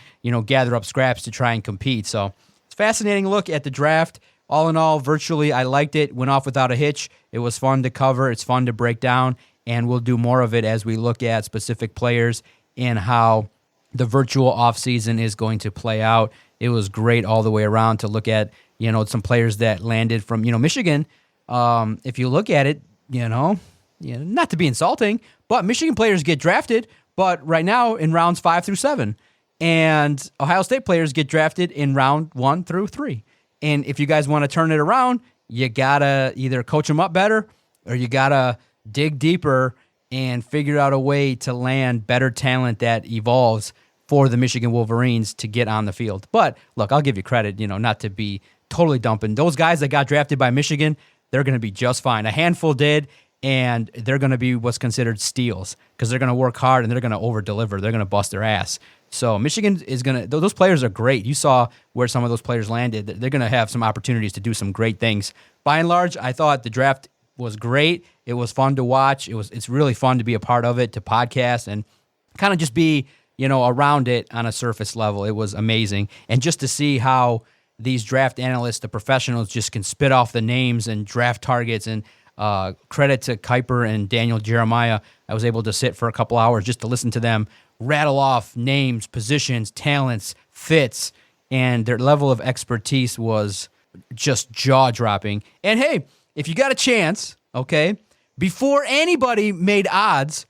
Speaker 3: gather up scraps to try and compete. So it's a fascinating look at the draft. All in all, virtually, I liked it. Went off without a hitch. It was fun to cover. It's fun to break down. And we'll do more of it as we look at specific players and how the virtual offseason is going to play out. It was great all the way around to look at, some players that landed from, Michigan. If you look at it, not to be insulting, but Michigan players get drafted, but right now in rounds 5 through 7. And Ohio State players get drafted in round 1 through 3. And if you guys want to turn it around, you got to either coach them up better or you got to dig deeper and figure out a way to land better talent that evolves for the Michigan Wolverines to get on the field. But look, I'll give you credit, not to be totally dumping. Those guys that got drafted by Michigan, they're going to be just fine. A handful did, and they're going to be what's considered steals because they're going to work hard and they're going to over-deliver. They're going to bust their ass. So Michigan is going to – those players are great. You saw where some of those players landed. They're going to have some opportunities to do some great things. By and large, I thought the draft was great. It was fun to watch. It's really fun to be a part of it, to podcast, and kind of just be – around it on a surface level. It was amazing. And just to see how these draft analysts, the professionals, just can spit off the names and draft targets, and credit to Kuiper and Daniel Jeremiah. I was able to sit for a couple hours just to listen to them rattle off names, positions, talents, fits, and their level of expertise was just jaw-dropping. And hey, if you got a chance, okay, before anybody made odds,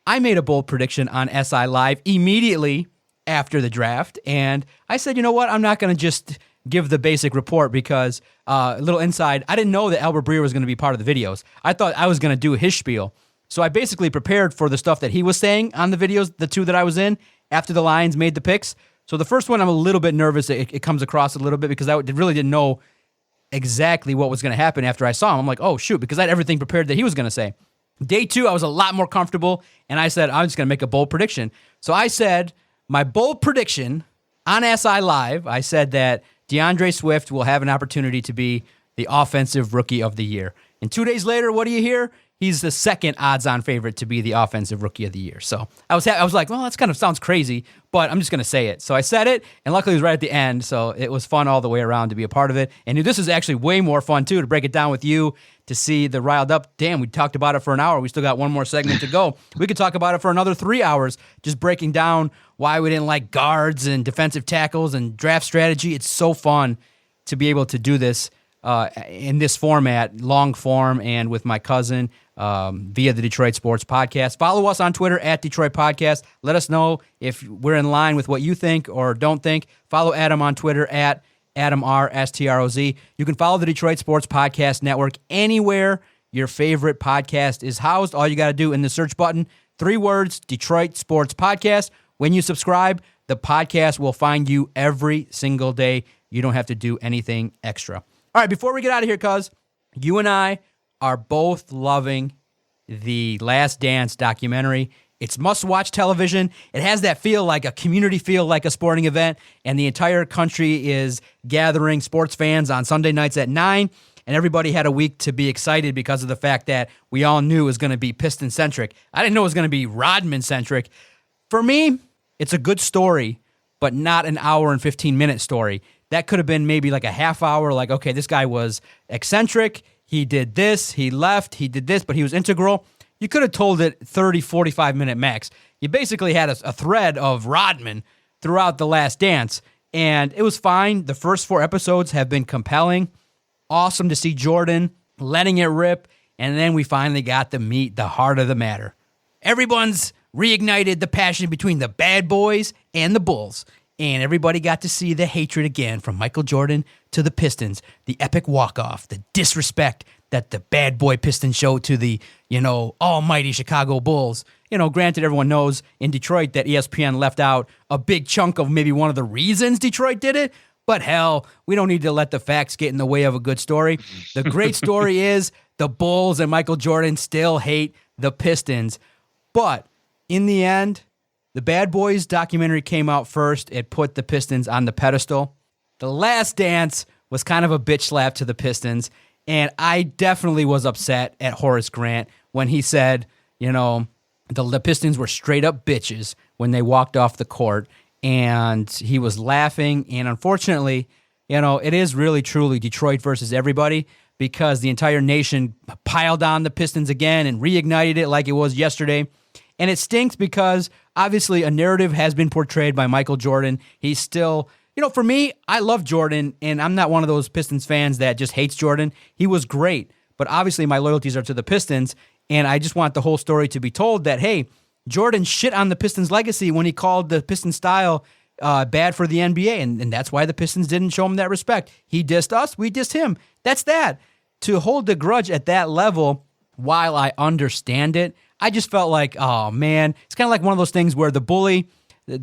Speaker 3: I made a bold prediction on SI Live immediately after the draft, and I said, you know what, I'm not going to just give the basic report because, a little inside, I didn't know that Albert Breer was going to be part of the videos. I thought I was going to do his spiel. So I basically prepared for the stuff that he was saying on the videos, the 2 that I was in, after the Lions made the picks. So the first one, I'm a little bit nervous. It comes across a little bit because I really didn't know exactly what was going to happen after I saw him. I'm like, oh, shoot, because I had everything prepared that he was going to say. Day 2, I was a lot more comfortable, and I said, I'm just going to make a bold prediction. So I said, my bold prediction on SI Live, I said that DeAndre Swift will have an opportunity to be the offensive rookie of the year. And 2 days later, what do you hear? He's the second odds-on favorite to be the offensive rookie of the year. So I was like, well, that kind of sounds crazy, but I'm just going to say it. So I said it, and luckily it was right at the end, so it was fun all the way around to be a part of it. And this is actually way more fun, too, to break it down with you, to see the riled up. Damn, we talked about it for an hour. We still got one more segment to go. We could talk about it for another 3 hours, just breaking down why we didn't like guards and defensive tackles and draft strategy. It's so fun to be able to do this in this format, long form, and with my cousin via the Detroit Sports Podcast. Follow us on Twitter at Detroit Podcast. Let us know if we're in line with what you think or don't think. Follow Adam on Twitter at AdamRSTROZ. You can follow the Detroit Sports Podcast Network anywhere your favorite podcast is housed. All you got to do in the search button, 3 words, Detroit Sports Podcast. When you subscribe, the podcast will find you every single day. You don't have to do anything extra. All right, before we get out of here, cuz, you and I are both loving the Last Dance documentary. It's must-watch television. It has that feel, like a community feel, like a sporting event, and the entire country is gathering sports fans on Sunday nights at 9, and everybody had a week to be excited because of the fact that we all knew it was going to be Piston-centric. I didn't know it was going to be Rodman-centric. For me, it's a good story, but not an hour and 15-minute story. That could have been maybe like a half hour, like, okay, this guy was eccentric, he did this, he left, he did this, but he was integral. You could have told it 30, 45-minute max. You basically had a thread of Rodman throughout The Last Dance, and it was fine. The first 4 episodes have been compelling. Awesome to see Jordan letting it rip, and then we finally got to meet the heart of the matter. Everyone's reignited the passion between the bad boys and the Bulls, and everybody got to see the hatred again from Michael Jordan to the Pistons, the epic walk-off, the disrespect that the bad boy Pistons showed to the, almighty Chicago Bulls. Granted, everyone knows in Detroit that ESPN left out a big chunk of maybe one of the reasons Detroit did it, but hell, we don't need to let the facts get in the way of a good story. The great story is the Bulls and Michael Jordan still hate the Pistons, but in the end, the Bad Boys documentary came out first. It put the Pistons on the pedestal. The Last Dance was kind of a bitch slap to the Pistons, and I definitely was upset at Horace Grant when he said, the Pistons were straight up bitches when they walked off the court, and he was laughing. And unfortunately, it is really truly Detroit versus everybody, because the entire nation piled on the Pistons again and reignited it like it was yesterday. And it stinks because obviously a narrative has been portrayed by Michael Jordan. He's still, for me, I love Jordan, and I'm not one of those Pistons fans that just hates Jordan. He was great, but obviously my loyalties are to the Pistons, and I just want the whole story to be told that, hey, Jordan shit on the Pistons' legacy when he called the Pistons style bad for the NBA, and that's why the Pistons didn't show him that respect. He dissed us, we dissed him. That's that. To hold the grudge at that level, while I understand it, I just felt like, oh man, it's kind of like one of those things where the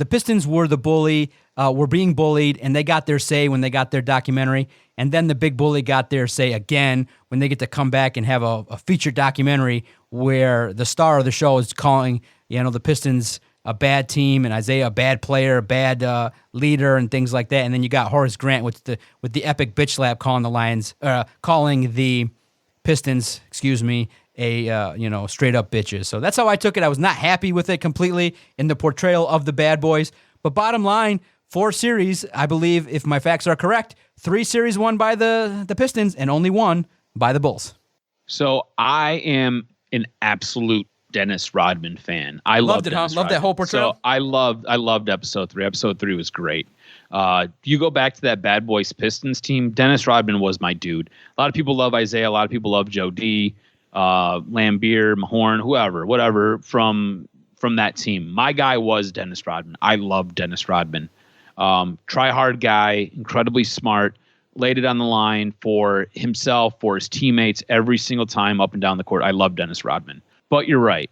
Speaker 3: Pistons were the bully, were being bullied, and they got their say when they got their documentary, and then the big bully got their say again when they get to come back and have a feature documentary where the star of the show is calling, the Pistons a bad team and Isaiah a bad player, a bad leader, and things like that. And then you got Horace Grant with the epic bitch slap calling the Pistons, a straight up bitches. So that's how I took it. I was not happy with it completely in the portrayal of the bad boys. But bottom line, 4 series, I believe, if my facts are correct, 3 series won by the Pistons and only 1 by the Bulls.
Speaker 4: So I am an absolute Dennis Rodman fan. I loved it.
Speaker 3: Loved that whole portrayal.
Speaker 4: So I loved episode 3. Episode 3 was great. You go back to that Bad Boys Pistons team. Dennis Rodman was my dude. A lot of people love Isaiah. A lot of people love Joe D, Lambeer, Mahorn, whatever from that team. My guy was Dennis Rodman. I loved Dennis Rodman. Try hard guy, incredibly smart, laid it on the line for himself, for his teammates every single time up and down the court. I love Dennis Rodman. But you're right.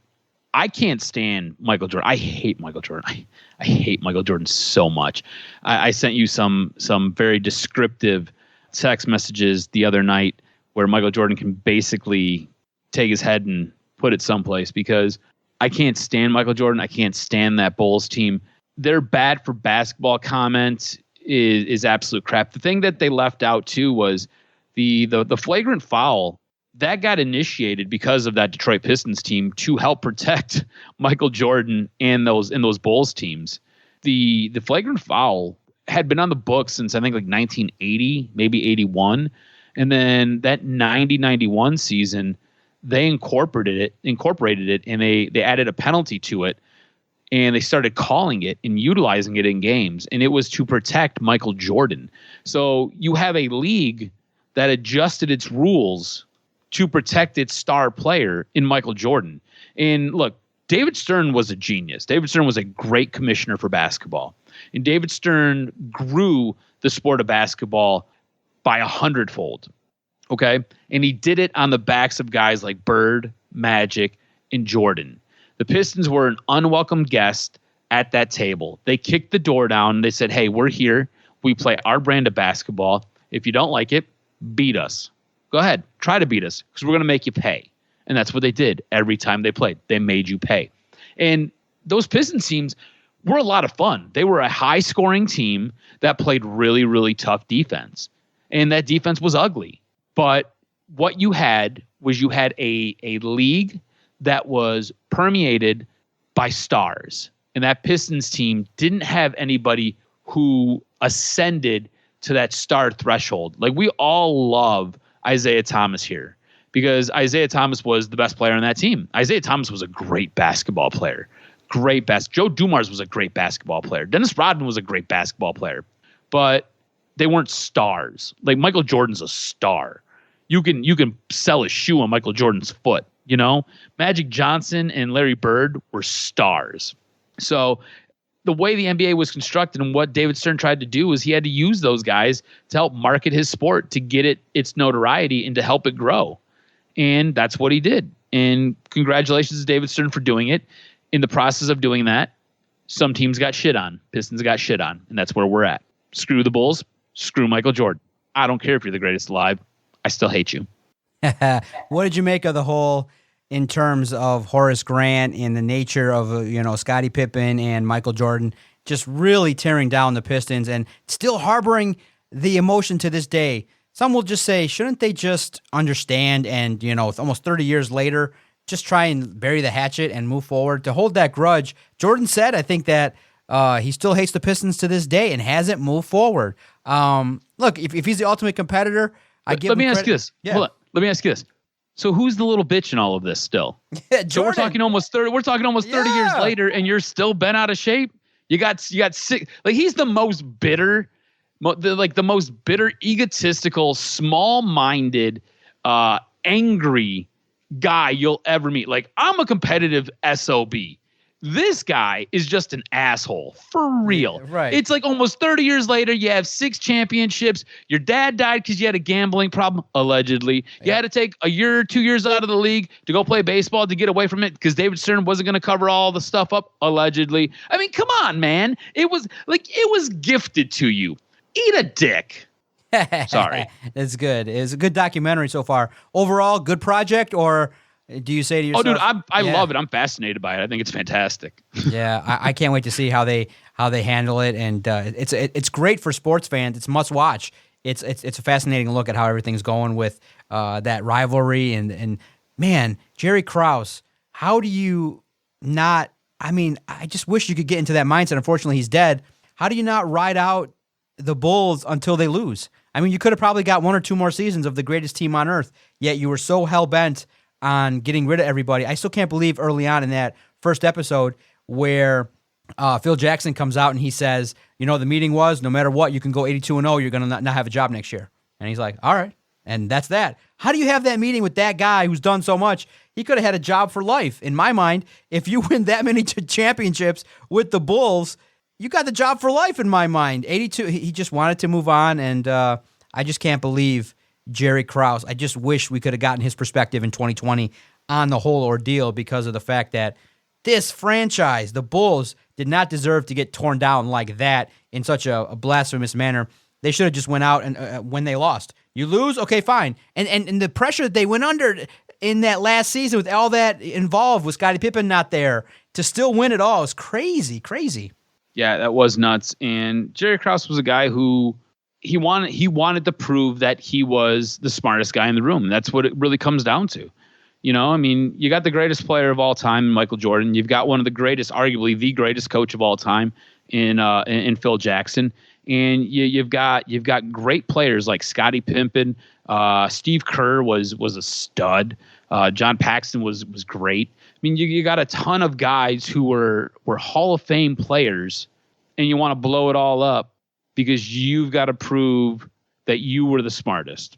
Speaker 4: I can't stand Michael Jordan. I hate Michael Jordan. I hate Michael Jordan so much. I sent you some very descriptive text messages the other night where Michael Jordan can basically take his head and put it someplace, because I can't stand Michael Jordan. I can't stand that Bulls team. Their bad for basketball comments is absolute crap. The thing that they left out too was the flagrant foul that got initiated because of that Detroit Pistons team to help protect Michael Jordan and those Bulls teams. The flagrant foul had been on the books since I think like 1980, maybe 81. And then that 90-91 season, they incorporated it and they added a penalty to it, and they started calling it and utilizing it in games. And it was to protect Michael Jordan. So you have a league that adjusted its rules to protect its star player in Michael Jordan. And look, David Stern was a genius. David Stern was a great commissioner for basketball. And David Stern grew the sport of basketball by 100-fold. Okay? And he did it on the backs of guys like Bird, Magic, and Jordan. The Pistons were an unwelcome guest at that table. They kicked the door down and they said, hey, we're here. We play our brand of basketball. If you don't like it, beat us. Go ahead, try to beat us, because we're going to make you pay. And that's what they did every time they played. They made you pay. And those Pistons teams were a lot of fun. They were a high-scoring team that played really, really tough defense. And that defense was ugly. But what you had was a league that was permeated by stars. And that Pistons team didn't have anybody who ascended to that star threshold. Like, we all love Isaiah Thomas here because Isaiah Thomas was the best player on that team. Isaiah Thomas was a great basketball player. Joe Dumars was a great basketball player. Dennis Rodman was a great basketball player. But they weren't stars. Like, Michael Jordan's a star. You can sell a shoe on Michael Jordan's foot, you know? Magic Johnson and Larry Bird were stars. So the way the NBA was constructed and what David Stern tried to do was he had to use those guys to help market his sport, to get its notoriety and to help it grow. And that's what he did. And congratulations to David Stern for doing it. In the process of doing that, some teams got shit on. Pistons got shit on. And that's where we're at. Screw the Bulls. Screw Michael Jordan. I don't care if you're the greatest alive. I still hate you.
Speaker 3: What did you make of the whole, in terms of Horace Grant and the nature of, Scottie Pippen and Michael Jordan, just really tearing down the Pistons and still harboring the emotion to this day? Some will just say, shouldn't they just understand and, almost 30 years later, just try and bury the hatchet and move forward? To hold that grudge, Jordan said, I think that he still hates the Pistons to this day and hasn't moved forward. Look, if he's the ultimate competitor,
Speaker 4: let me ask you this.
Speaker 3: Yeah.
Speaker 4: Hold on. Let me ask you this. So who's the little bitch in all of this still? So we're talking almost 30. We're talking almost 30 years later, and you're still bent out of shape. You got sick. Like, he's the most bitter, the most bitter, egotistical, small-minded, angry guy you'll ever meet. Like, I'm a competitive SOB. This guy is just an asshole for real.
Speaker 3: Right.
Speaker 4: It's like almost 30 years later, you have 6 championships. Your dad died because you had a gambling problem, allegedly. You had to take a year or 2 years out of the league to go play baseball to get away from it because David Stern wasn't going to cover all the stuff up, allegedly. I mean, come on, man. It was gifted to you. Eat a dick. Sorry.
Speaker 3: That's good. It's a good documentary so far. Overall, good project, or do you say to yourself?
Speaker 4: Oh, dude, I love it. I'm fascinated by it. I think it's fantastic.
Speaker 3: Yeah, I can't wait to see how they handle it, and it's great for sports fans. It's must watch. It's a fascinating look at how everything's going with that rivalry and man, Jerry Krause. How do you not? I mean, I just wish you could get into that mindset. Unfortunately, he's dead. How do you not ride out the Bulls until they lose? I mean, you could have probably got 1 or 2 more seasons of the greatest team on earth, yet you were so hell-bent on getting rid of everybody. I still can't believe early on in that first episode where Phil Jackson comes out and he says, the meeting was, no matter what, you can go 82-0, you're going to not have a job next year. And he's like, all right. And that's that. How do you have that meeting with that guy who's done so much? He could have had a job for life. In my mind, if you win that many championships with the Bulls, you got the job for life in my mind. 82, he just wanted to move on, and I just can't believe Jerry Krause. I just wish we could have gotten his perspective in 2020 on the whole ordeal because of the fact that this franchise, the Bulls, did not deserve to get torn down like that in such a blasphemous manner. They should have just went out and when they lost. You lose? Okay, fine. And the pressure that they went under in that last season with all that involved with Scottie Pippen not there to still win it all is crazy, crazy.
Speaker 4: Yeah, that was nuts. And Jerry Krause was a guy who he wanted to prove that he was the smartest guy in the room. That's what it really comes down to. I mean, you got the greatest player of all time, Michael Jordan. You've got one of the greatest, arguably the greatest coach of all time in Phil Jackson. And you've got great players like Scottie Pippen. Steve Kerr was a stud. John Paxson was great. I mean, you got a ton of guys who were Hall of Fame players, and you want to blow it all up because you've got to prove that you were the smartest.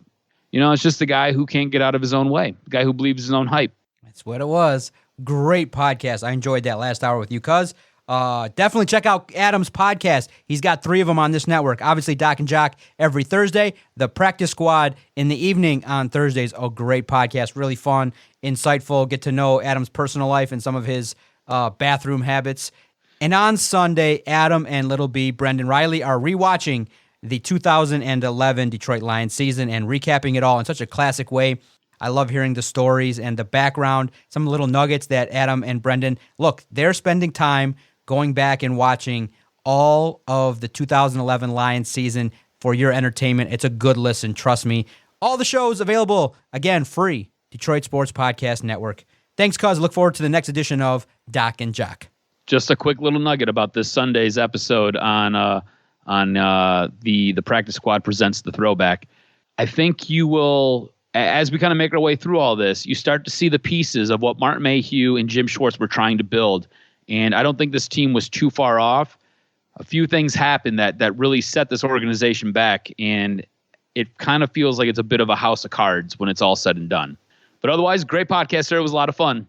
Speaker 4: It's just a guy who can't get out of his own way, a guy who believes his own hype.
Speaker 3: That's what it was. Great podcast. I enjoyed that last hour with you, cuz. Definitely check out Adam's podcast. He's got 3 of them on this network. Obviously, Doc and Jock every Thursday. The Practice Squad in the evening on Thursdays. A great podcast. Really fun, insightful. Get to know Adam's personal life and some of his bathroom habits. And on Sunday, Adam and Little B, Brendan Riley, are rewatching the 2011 Detroit Lions season and recapping it all in such a classic way. I love hearing the stories and the background, some little nuggets that Adam and Brendan, look, they're spending time going back and watching all of the 2011 Lions season for your entertainment. It's a good listen, trust me. All the shows available, again, free, Detroit Sports Podcast Network. Thanks, cuz. Look forward to the next edition of Doc and Jock.
Speaker 4: Just a quick little nugget about this Sunday's episode on the Practice Squad Presents the Throwback. I think you will, as we kind of make our way through all this, you start to see the pieces of what Martin Mayhew and Jim Schwartz were trying to build. And I don't think this team was too far off. A few things happened that really set this organization back, and it kind of feels like it's a bit of a house of cards when it's all said and done. But otherwise, great podcast there. It was a lot of fun.